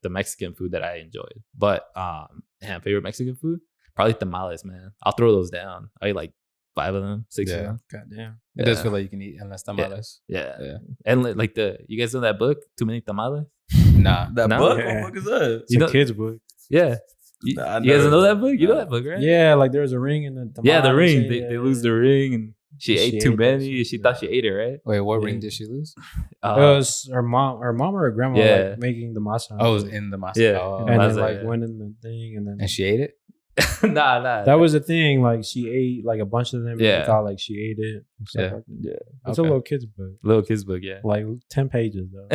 the Mexican food that I enjoyed. But favorite Mexican food? Probably tamales, man. I'll throw those down. I eat like 5 of them, 6 of them. God damn. It does feel like you can eat endless tamales. Yeah. And like you guys know that book, Too Many Tamales? Nah. That No? book? Yeah. What book is that? It's a kid's book. Yeah. You Nah, I guys never- know that book? You know Nah. that book, right? Yeah, like there's a ring in the Yeah, the tamales, ring. yeah, They lose the ring, and she ate too ate that many. shit, She yeah. thought she ate it, right? Wait, what Yeah. ring did she lose? It was her mom or her grandma Yeah. like making the masa. Oh, it was in the masa. Yeah. Oh, and then masa, like yeah. went in the thing and then and she ate it? nah. that was the thing. Like she ate like a bunch of them. Yeah. And thought like she ate it. And stuff Yeah. like that. Yeah. It's Okay. a little kid's book. Little kids book, yeah. Like 10 pages though.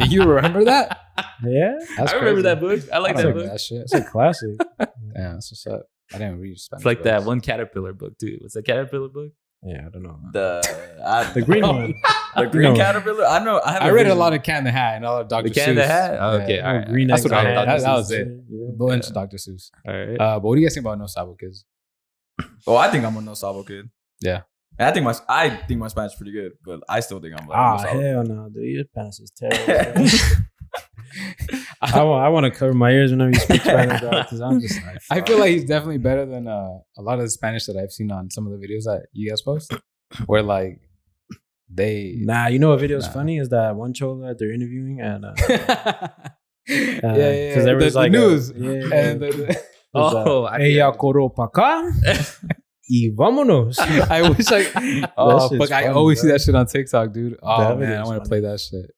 You remember that? Yeah, That's I remember crazy. that book. I like I that remember book. that shit. it's a classic. Yeah, that's what's up. I didn't read Spanish. It's like that books. one caterpillar book too. What's that caterpillar book? Yeah, I don't know. The The green one. The green No. caterpillar. I know. I read a lot of Cat in the Hat and all of Dr. The Cat in the Seuss. Hat? Oh, okay, Yeah. all right. Green That's eggs what I and thought. ham. That was it. Yeah. A bunch of Dr. Seuss. All right. But what do you guys think about No Sabo kids? Oh, I think I'm a No Sabo kid. Yeah. And I think my Spanish is pretty good, but I still think I'm like Ah, No Sabo. hell no, dude. Your Spanish is terrible. I want to cover my ears whenever you speak Spanish, because I'm just like, I feel like he's definitely better than a lot of the Spanish that I've seen on some of the videos that you guys post, where like they. nah. You know what video is Nah. funny is that one chola that they're interviewing and yeah, because there was the like news. yeah, And Oh, I ella corrió pa acá y vámonos. I wish oh shit's fuck! I funny, always see bro. that shit on TikTok, dude. Oh That man, I video's want to funny. play that shit.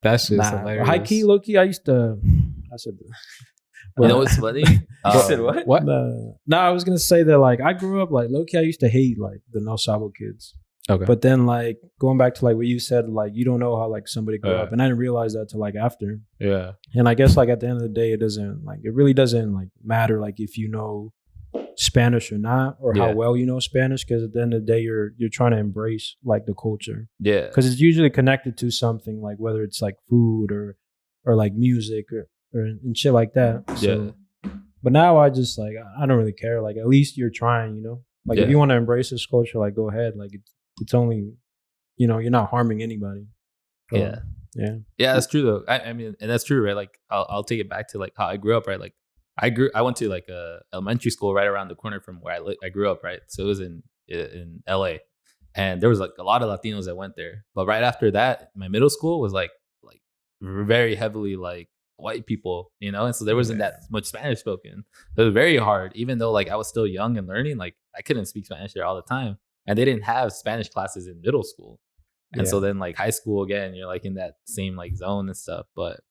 That shit's hilarious. High key, low key. I said. You know what's funny? You said what? What? No, I was gonna say that like I grew up like low key. I used to hate like the No Sabo kids. Okay. But then like going back to like what you said, like you don't know how like somebody grew up, and I didn't realize that till like after. Yeah. And I guess like at the end of the day, it really doesn't like matter like if you know Spanish or not, or Yeah. how well you know Spanish, because at the end of the day, you're trying to embrace like the culture, Yeah. because it's usually connected to something like whether it's like food or like music or and shit like that. So, but now I just like I don't really care. Like at least you're trying, you know. Like if Yeah. you want to embrace this culture, like go ahead. Like it's only, you know, you're not harming anybody. So, Yeah. yeah. Yeah, that's true though. I mean, and that's true, right? Like, I'll take it back to like how I grew up, right? Like, I went to like a elementary school right around the corner from where I grew up, right? So it was in LA, and there was like a lot of Latinos that went there. But right after that, my middle school was like very heavily like white people, you know, and so there wasn't that much Spanish spoken. It was very hard, even though like I was still young and learning. Like I couldn't speak Spanish there all the time, and they didn't have Spanish classes in middle school, and so then like high school again, you're like in that same like zone and stuff. But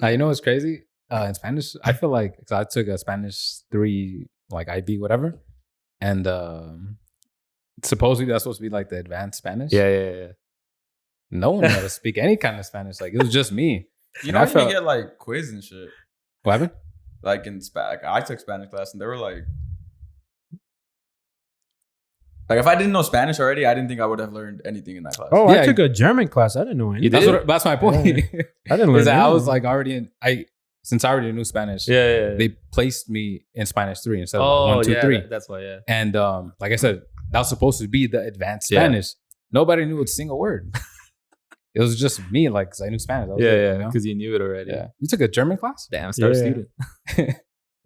you know what's crazy? In Spanish, I feel like because I took a Spanish 3 like IB whatever, and supposedly that's supposed to be like the advanced Spanish. Yeah. No one knew how to speak any kind of Spanish. Like it was just me. You know, you can get like quiz and shit. What happened? Like in I took Spanish class and they were like if I didn't know Spanish already, I didn't think I would have learned anything in that class. Oh, Yeah. I took a German class. I didn't know anything. That's my point. Yeah. I didn't learn Because I anything. was like already in. Since I already knew Spanish. Yeah. They placed me in Spanish 3 instead of 1, 2, 3. That's why. Yeah. And like I said, that was supposed to be the advanced Yeah. Spanish. Nobody knew a single word. It was just me, like, because I knew Spanish. That was it, you know? Because you knew it already. Yeah. You took a German class? Damn, star student.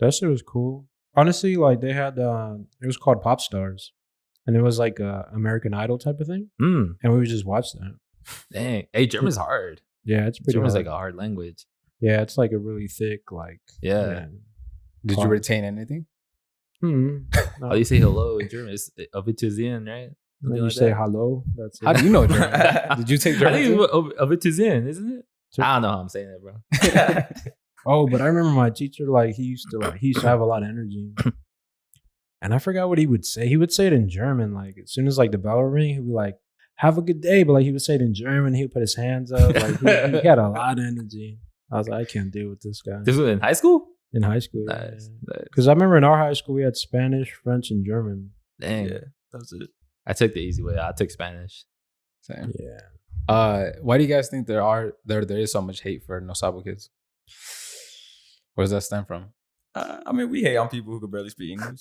That shit was cool. Honestly, like they had it was called Pop Stars, and it was like a American Idol type of thing, and we would just watch that. Dang. Hey, German's hard. Yeah, it's pretty. German's hard. like a hard language. Yeah, it's like a really thick like. Yeah. Did you retain anything? No. How do you say hello in German? It's Avitizien, right? Then Something you like say that. hello. That's it. How do you know German? Did you take I German? think too? it's Avitizien, isn't it? I don't know how I'm saying it, bro. Oh, but I remember my teacher, like he used to have a lot of energy. And I forgot what he would say. He would say it in German. Like as soon as like the bell would ring, he'd be like, "Have a good day." But like he would say it in German. He would put his hands up. Like he had a lot of energy. I was like, I can't deal with this guy. This was in high school? In high school. Nice. Because I remember in our high school we had Spanish, French, and German. Dang. Yeah, that's it. I took the easy way. I took Spanish. Same. Yeah. Why do you guys think there is so much hate for No Sabo kids? Where does that stem from? I mean, we hate on people who could barely speak English.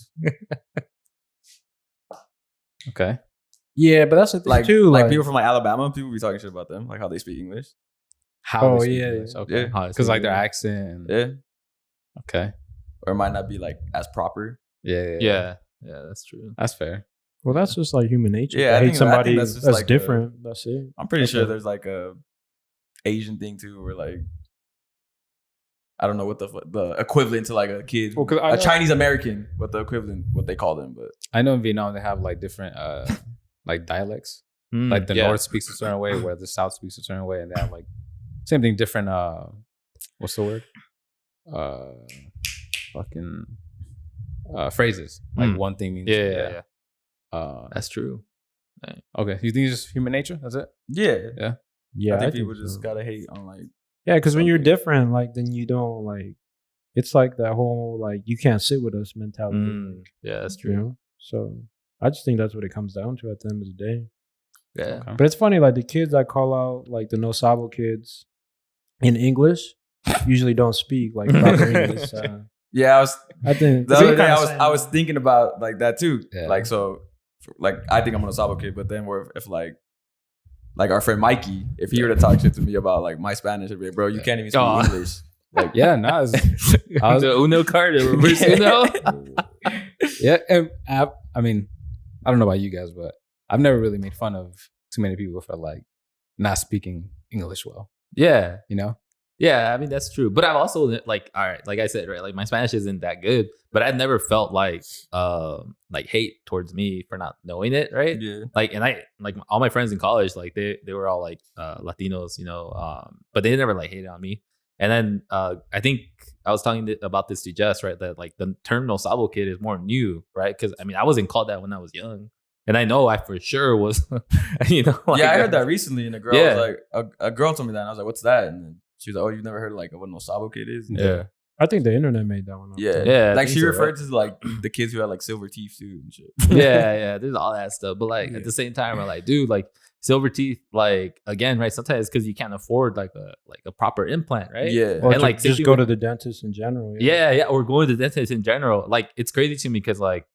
Okay. Yeah, but that's the thing Like too. like people from like Alabama, people be talking shit about them, like how they speak English. How Oh, they speak yeah, English. yeah. Okay. Yeah. Because like their accent. And, Yeah, Okay. or it might not be like as proper. Yeah. Yeah, that's true. That's fair. well, that's just like human nature. Yeah, To I hate think somebody that's that's, just like different. That's it. I'm pretty sure Okay. there's like a Asian thing too, where like I don't know what the equivalent to like a kid, Well, 'cause I a know- Chinese American, what the equivalent, what they call them, but I know in Vietnam they have like different like dialects. Like the North speaks a certain way, where the South speaks a certain way, and they have like same thing, different what's the word? Fucking phrases. Like one thing means Yeah. Uh, That's true. okay. You think it's just human nature? That's it? yeah, Yeah, I think people just so. gotta hate on like Yeah, because when you're something. different, like then you don't like. It's like that whole like you can't sit with us mentality. Yeah, that's You true. know? So I just think that's what it comes down to at the end of the day. Yeah. Okay. But it's funny, like the kids I call out, like the No Sabo kids, in English, usually don't speak like proper English. yeah. I think The other day kinda I was thinking about like that too. Yeah. Like so, like I think I'm a Sabo kid, but then if like our friend Mikey, if he were to talk shit to me about like my Spanish, I'd be like, bro, you can't even speak Oh. English. Like Yeah, no. I was- The Uno card, the reverse Uno. Yeah, and I mean, I don't know about you guys, but I've never really made fun of too many people for like not speaking English well. Yeah. You know? Yeah, I mean that's true. But I've also like, all right, like I said, right, like my Spanish isn't that good, but I've never felt like hate towards me for not knowing it, right? yeah, Like, and I like all my friends in college, like they were all like Latinos, you know, but they never like hated on me. And then I think I was talking about this to Jess, right? That like the term No Sabo kid is more new, right? Because I mean I wasn't called that when I was young, and I know I for sure was, you know. Like, yeah. I heard that recently, and a girl Yeah. was like, a girl told me that, and I was like, what's that? And then she was like, oh, you've never heard like of what No Sabo kid is? Yeah. I think the internet made that one up. Yeah, too. Yeah, I Like think she so, referred to like the kids who had like silver teeth too and shit. yeah, there's all that stuff. But like Yeah. at the same time, I'm like, dude, like silver teeth, like again, right? Sometimes because you can't afford like a proper implant, right? Yeah, Or And, like, just same go thing to the dentist in general. Yeah, or going to the dentist in general. Like it's crazy to me because like,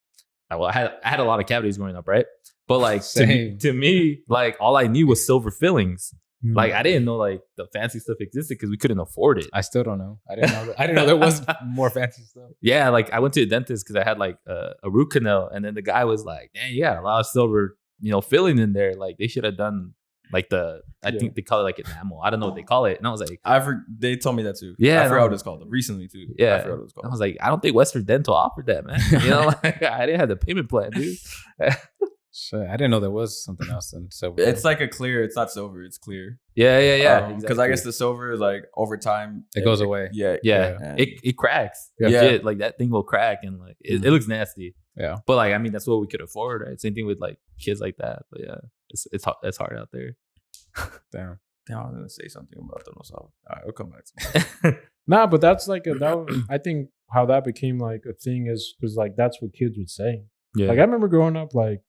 well, I had a lot of cavities growing up, right? But like Same. to me, like all I knew was silver fillings. Mm. Like I didn't know like the fancy stuff existed because we couldn't afford it. I still don't know. I didn't know that. I didn't know there was more fancy stuff. Yeah, like I went to a dentist because I had like a root canal, and then the guy was like, "Dang, you got a lot of silver, you know, filling in there. Like they should have done I think they call it like enamel. I don't know what they call it. And I was like, They told me that too. Yeah, I forgot what it's called recently too. Yeah, I forgot what it's I called. was like, I don't think Western Dental offered that, man. You know, like, I didn't have the payment plan, dude. Shit, I didn't know there was something else than silver. It's like a clear. It's not silver. It's clear. Yeah. Because I guess the silver is like over time It goes away. Yeah. Yeah. It cracks. Yeah. Legit, like that thing will crack and like it looks nasty. Yeah. But like, I mean, that's what we could afford, right? Same thing with like kids like that. But yeah, it's hard out there. Damn. I was gonna say something about the No Sabo. All right, we'll come back to it. Nah, but that's like I think how that became like a thing is because like that's what kids would say. Yeah. Like I remember growing up, like,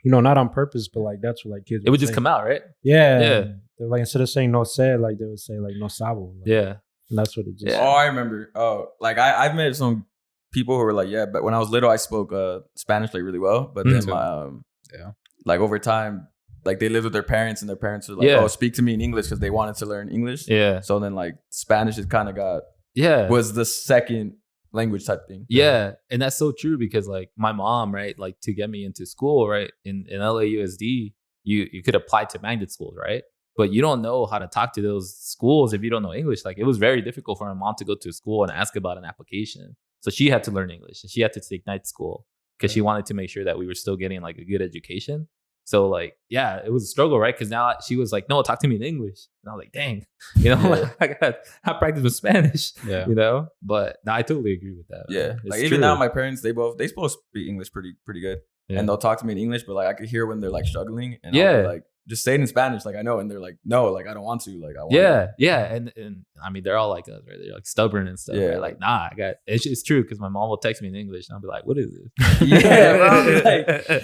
you know, not on purpose, but like that's what like kids. It would say. just come out, right? Yeah. Yeah. They're like instead of saying no say, like they would say like no sabo. Like, Yeah. And that's what it just. Yeah. Oh, I remember. Oh, like I've met some people who were like, yeah, but when I was little, I spoke Spanish like really well. But then too. my Yeah. like over time, like they lived with their parents, and their parents were like, Yeah. oh, speak to me in English because they wanted to learn English. Yeah. So then like Spanish is kind of Yeah. was the second language type thing. Yeah, and that's so true because like my mom, right, like to get me into school, right, in LAUSD, you could apply to magnet schools, right? But you don't know how to talk to those schools if you don't know English. Like it was very difficult for my mom to go to school and ask about an application. So she had to learn English and she had to take night school because she wanted to make sure that we were still getting like a good education. So like, yeah, it was a struggle, right? Because now she was like, no, talk to me in English. And I was like, dang, you know, like, I got to practice with Spanish, Yeah. you know? But no, I totally agree with that. Yeah, It's like true. even now, my parents they supposed to speak English pretty good, Yeah. and they'll talk to me in English, but like I could hear when they're like struggling, and Yeah. I'll be like just say it in Spanish, like I know, and they're like, no, like I don't want to, like I want. Yeah, and I mean they're all like us, right? They're like stubborn and stuff. Yeah. Right? Like, nah, I got it's true because my mom will text me in English and I'll be like, what is this? Yeah, bro,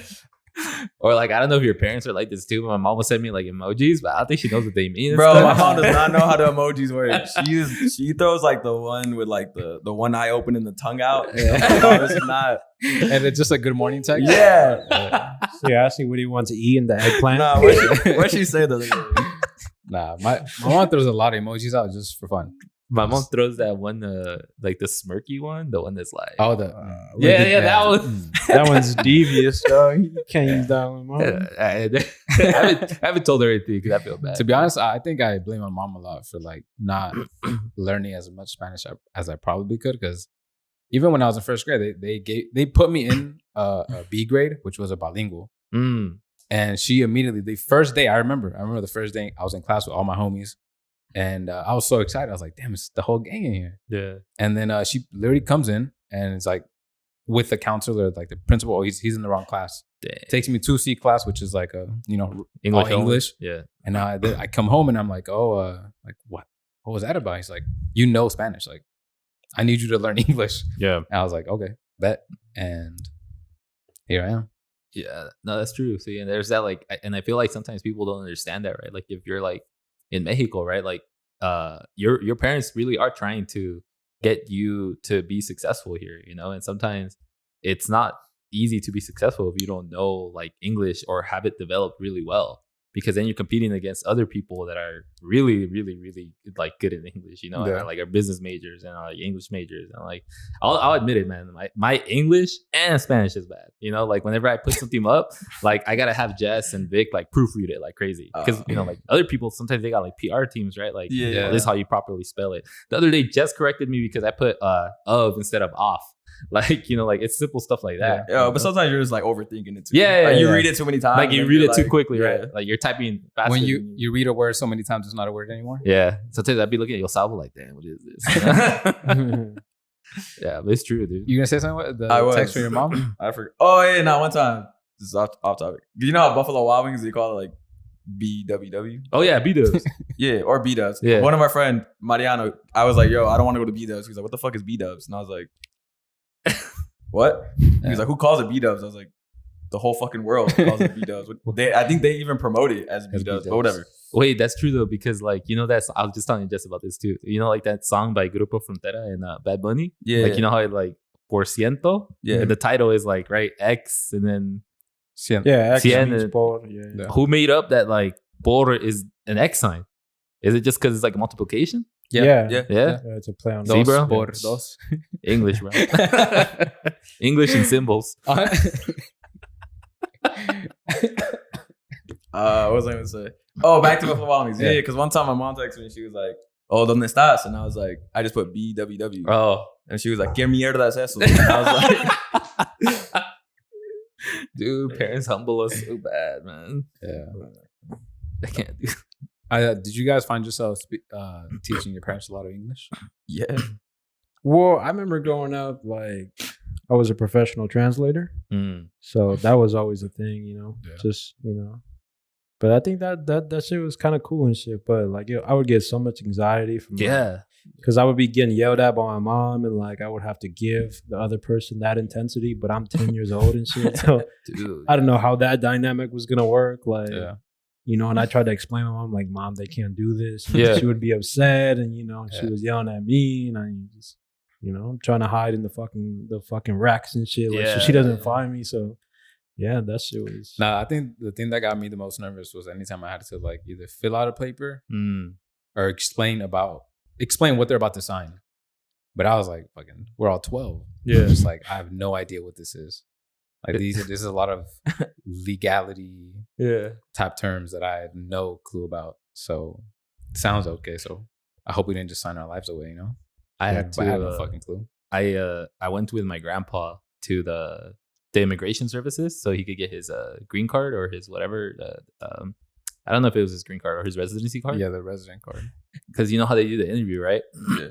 or like I don't know if your parents are like this too, but my mom will send me like emojis, but I don't think she knows what they mean. and Bro, my stuff. mom does not know how the emojis work. She throws like the one with like the one eye open and the tongue out. No, this is not. And it's just a good morning text. Yeah. So you're asking what do you want to eat in the eggplant? Nah, what she say the other day? Nah, my mom throws a lot of emojis out just for fun. My mom throws that one, like the smirky one, the one that's like, Oh, the yeah, that one. That one's devious, dog. You can't use that one, mom. I haven't told her anything because I feel bad. To be honest, I think I blame my mom a lot for like not learning as much Spanish as I probably could. Because even when I was in first grade, they put me in a B grade, which was a bilingual. And she immediately, the first day, I remember the first day I was in class with all my homies. And I was so excited. I was like, damn, it's the whole gang in here. Yeah. And then she literally comes in and it's like with the counselor, like the principal, oh, he's in the wrong class. Dang. Takes me to C class, which is like English. all English. Yeah. And I come home and I'm like, like what was that about? He's like, you know Spanish. Like, I need you to learn English. Yeah. And I was like, okay, bet. And here I am. Yeah. No, that's true. See, and there's that like, and I feel like sometimes people don't understand that, right? Like if you're like in Mexico, right? Like your parents really are trying to get you to be successful here, you know? And sometimes it's not easy to be successful if you don't know like English or have it developed really well, because then you're competing against other people that are really, really, really like good in English, you know, Yeah. and like are business majors and are like English majors. And like, I'll admit it, man, my English and Spanish is bad. You know, like whenever I put something up, like I gotta have Jess and Vic like proofread it like crazy. Because, you know, like other people, sometimes they got like PR teams, right? Like, Yeah. this is how you properly spell it. The other day, Jess corrected me because I put of instead of off. Like, you know, like it's simple stuff like that. Yeah, but sometimes you're just like overthinking it too. Yeah, Like, you yeah. read it too many times. Like you and read you're it too like- quickly, yeah. right? Like you're typing faster. When than you read a word so many times, it's not a word anymore. yeah. Sometimes I'd be looking at Yo Sabo like, damn, what is this? Yeah, but it's true, dude. You gonna say something? With the I was. text from your mom? I forgot. Oh yeah, no, one time. This is off topic. Do you know how Buffalo Wild Wings they call it like BWW? Oh yeah, B-dubs. Yeah, or B Dubs. Yeah. One of my friend Mariano, I was like, yo, I don't want to go to B Dubs. He's like, what the fuck is B Dubs? And I was like, what? He was like, who calls it B Dubs? I was like, the whole fucking world calls it B Dubs. I think they even promote it as B Dubs, but whatever. Wait, that's true though, because like, you know, I was just telling you just about this too. You know, like that song by Grupo Frontera and Bad Bunny? Yeah. Like, you know how it like por ciento? Yeah. And the title is like, right, X and then Yeah, X Cien means and- por. Yeah. who made up that like por is an X sign? Is it just because it's like a multiplication? Yeah. Yeah. Yeah. It's a play on See, bro? Por dos. English, bro. English and symbols. What was I gonna say? Oh, back to the Familias. Yeah. Yeah, because one time my mom texted me. She was like, "Oh, ¿dónde estás?" And I was like, I just put BWW. Oh, And she was like, "¿Qué mierda es eso?" And I was like, dude, parents humble us so bad, man. Yeah. I can't do. Did you guys find yourself teaching your parents a lot of English? "Yeah." Well, I remember growing up, like I was a professional translator, Mm. so that was always a thing, you know. Yeah. Just but I think that shit was kind of cool and shit. But like, I would get so much anxiety from Yeah. because I would be getting yelled at by my mom, and like I would have to give the other person that intensity. But I'm 10 years old and shit, so Dude. I don't know how that dynamic was gonna work. Like, Yeah. and I tried to explain to my mom, like, Mom, they can't do this. And Yeah. she would be upset, and she Yeah. was yelling at me, and I just, I'm trying to hide in the fucking racks and shit, like, so she doesn't find me. So, yeah, that shit was. Nah, I think the thing that got me the most nervous was anytime I had to like either fill out a paper Mm. or explain what they're about to sign. But I was like, fucking, we're all 12. Yeah. Just like, I have no idea what this is. Like this is a lot of legality Yeah. type terms that I had no clue about. So it sounds okay. So I hope we didn't just sign our lives away, I had But I had no to. fucking clue. I went with my grandpa to the immigration services so he could get his green card or his whatever. I don't know if it was his green card or his residency card. Yeah, the resident card. Because you know how they do the interview, right? Yeah.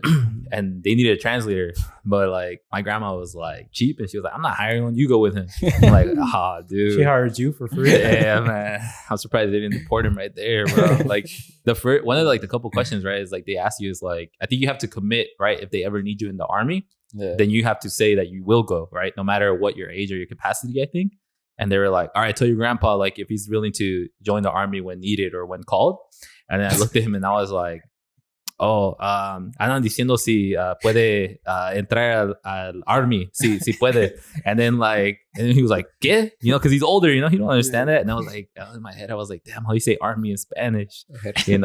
And they needed a translator, but like my grandma was like cheap, and she was like, "I'm not hiring one. You go with him." I'm like, dude. She hired you for free. Yeah, man. I'm surprised they didn't deport him right there, bro. Like one of the couple questions, right, is like they ask you is like, I think you have to commit, right? If they ever need you in the army, Yeah. then you have to say that you will go, right? No matter what your age or your capacity, I think. And they were like, all right, tell your grandpa, like, if he's willing to join the army when needed or when called. And then I looked at him and I was like, andan diciendo si puede entrar al army, si puede. And then he was like, ¿qué? Because he's older, he don't understand that. And I was like, in my head, I was like, damn, how do you say army in Spanish? Like, and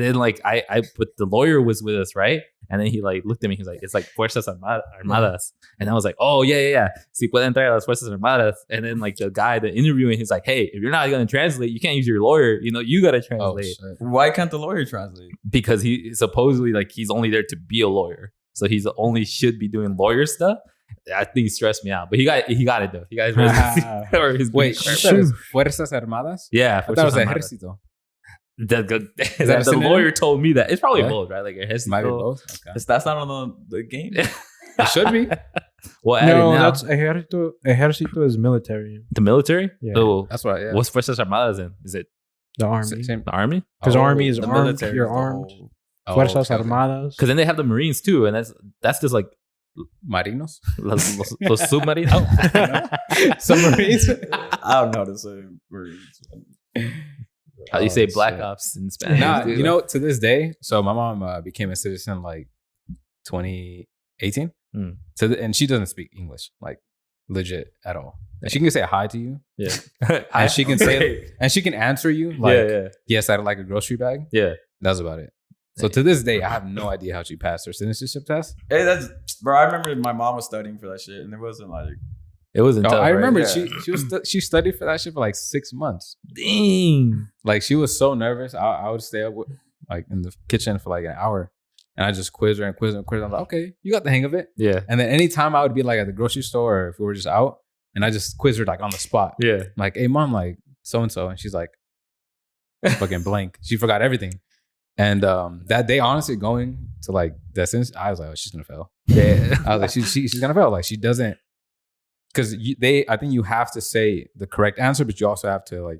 then like but the lawyer was with us, right? And then he like looked at me, he was like, it's like Fuerzas Armadas. And I was like, oh yeah. Si puede entrar a las Fuerzas Armadas. And then like the guy, the interviewing, he's like, hey, if you're not going to translate, you can't use your lawyer. You got to translate. Oh, shit. Why can't the lawyer translate? Because he supposedly like he's only there to be a lawyer, so he's only should be doing lawyer stuff. I think he stressed me out, but he got it though. He got his residency or his Wait, green you card. said it's Fuerzas Armadas? Yeah, I thought it was Fuerzas Armadas. Ejército. The a synonym? lawyer told me that it's probably Yeah. both, right? Like ejército. Might be both. Okay. That's not on the game. It should be. Well, add it No, now. that's ejército. Ejército is military. The military. Yeah. Oh, That's right. Yeah. what's Fuerzas Armadas then? Is it The army. Same. the army? Because army is the armed. military You're is the armed. whole- Fuerzas okay. Armadas. Because then they have the Marines too, and that's just like Marinos. los submarinos. Submarines. I don't know how to say words. How do you say Oh, Black shit. Ops in Spanish? Nah, dude? to this day. So my mom became a citizen like 2018. Hmm. And she doesn't speak English like legit at all. And she can say hi to you, Yeah. and she can say, and she can answer you like, yeah. yes, I like a grocery bag. Yeah. That's about it. So to this day, I have no idea how she passed her citizenship test. Hey, bro. I remember my mom was studying for that shit, and it wasn't like It wasn't tough. I right? remember Yeah. she studied for that shit for like 6 months. Dang. Like she was so nervous. I would stay up like in the kitchen for like an hour, and I just quiz her and quiz her and quiz her. I'm like, okay, you got the hang of it. Yeah. And then anytime I would be like at the grocery store or if we were just out, and I just quiz her like on the spot. Yeah. Like, hey mom, like so and so, and she's like, fucking blank. She forgot everything. And that day, honestly, going to like that sense, I was like, oh, she's gonna fail. Yeah. I was like, she's gonna fail. Like she doesn't, because I think you have to say the correct answer, but you also have to like,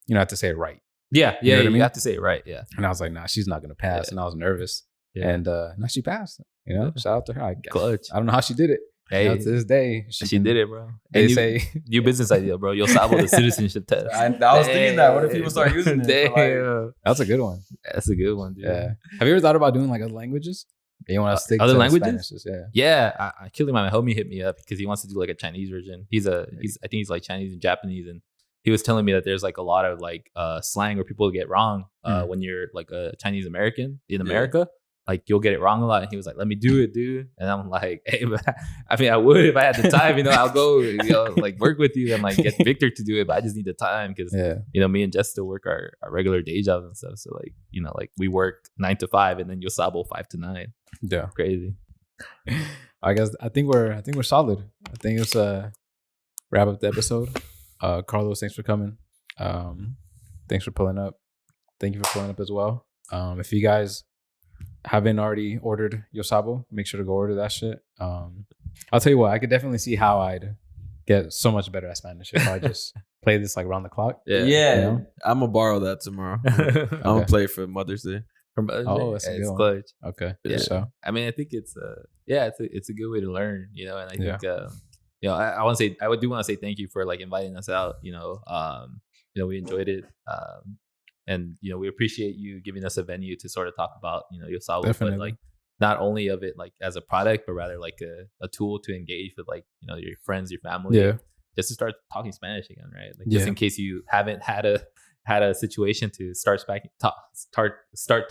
have to say it right. Yeah. You know what I You mean? have to say it right. Yeah. And I was like, nah, she's not gonna pass. Yeah. And I was nervous. Yeah. And now she passed. Shout out to her. Clutch. I don't know how she did it. Hey, To this day, she did it, bro. They And say new business idea, bro. Yo Sabo, the citizenship test. I was thinking that. What if people start using it? for, like- Damn. that's a good one. That's a good one, dude. Yeah. Have you ever thought about doing like other languages? Or you want to stick other to languages? Spanish? Yeah. Yeah, I killed him. My homie hit me up because he wants to do like a Chinese version. I think he's like Chinese and Japanese, and he was telling me that there's like a lot of like slang where people get wrong when you're like a Chinese American in America. like you'll get it wrong a lot. And he was like, let me do it, dude. And I'm like, hey, I mean, I would if I had the time, I'll go, like work with you and like get Victor to do it. But I just need the time because, me and Jess still work our regular day jobs and stuff. So like, like we work 9 to 5 and then Yo Sabo 5 to 9. Yeah. Crazy. I think we're solid. I think it's wrap up the episode. Carlos, thanks for coming. Thanks for pulling up. Thank you for pulling up as well. If you guys haven't already ordered Yo Sabo, make sure to go order that shit. I'll tell you what, I could definitely see how I'd get so much better at Spanish if I just play this like around the clock. Yeah. I'm gonna borrow that tomorrow. I'm gonna play it for Mother's Day. That's a good one. Clutch. Okay. Yeah. So I mean, I think it's it's a good way to learn, and I think I want to say I do want to say thank you for like inviting us out. We enjoyed it. And we appreciate you giving us a venue to sort of talk about Yo Sabo, but like not only of it like as a product, but rather like a tool to engage with like your friends, your family, just to start talking Spanish again, right? Like just in case you haven't had a situation to start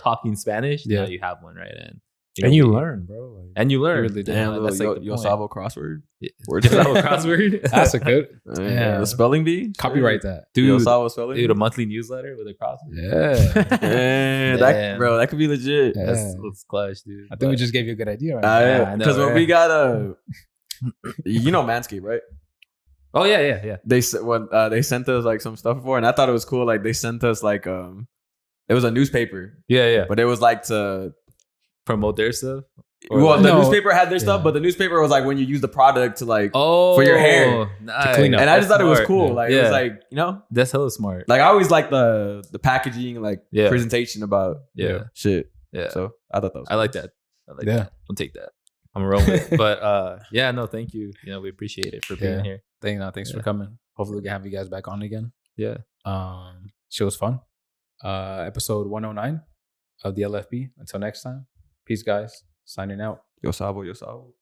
talking Spanish, now you have one, right? And you learn, bro. And you learn. Really that's like Yo Sabo crossword. Yo Sabo crossword. That's a good. The spelling bee. Copyright that, dude. Yo Sabo spelling. Dude, a monthly newsletter with a crossword. That could be legit. That's clutch, dude. I think we just gave you a good idea, right? Because when we got Manscaped, right? Oh yeah. They sent us like some stuff before, and I thought it was cool. Like they sent us like it was a newspaper. Yeah. But it was like to promote their stuff. The newspaper had their stuff, but the newspaper was like when you use the product to like for your hair nice. to clean up. And I just thought it was cool. Yeah. Like it was like that's hella smart. Like I always like the packaging, like presentation about shit. Yeah. So I thought that was I like that. That. I'll take that. I'm a rolling. But thank you. We appreciate it for being here. Thanks for coming. Hopefully we can have you guys back on again. Yeah. Shit was fun. Episode 109 of the LFB. Until next time. Peace, guys. Signing out. Yo Sabo, Yo Sabo.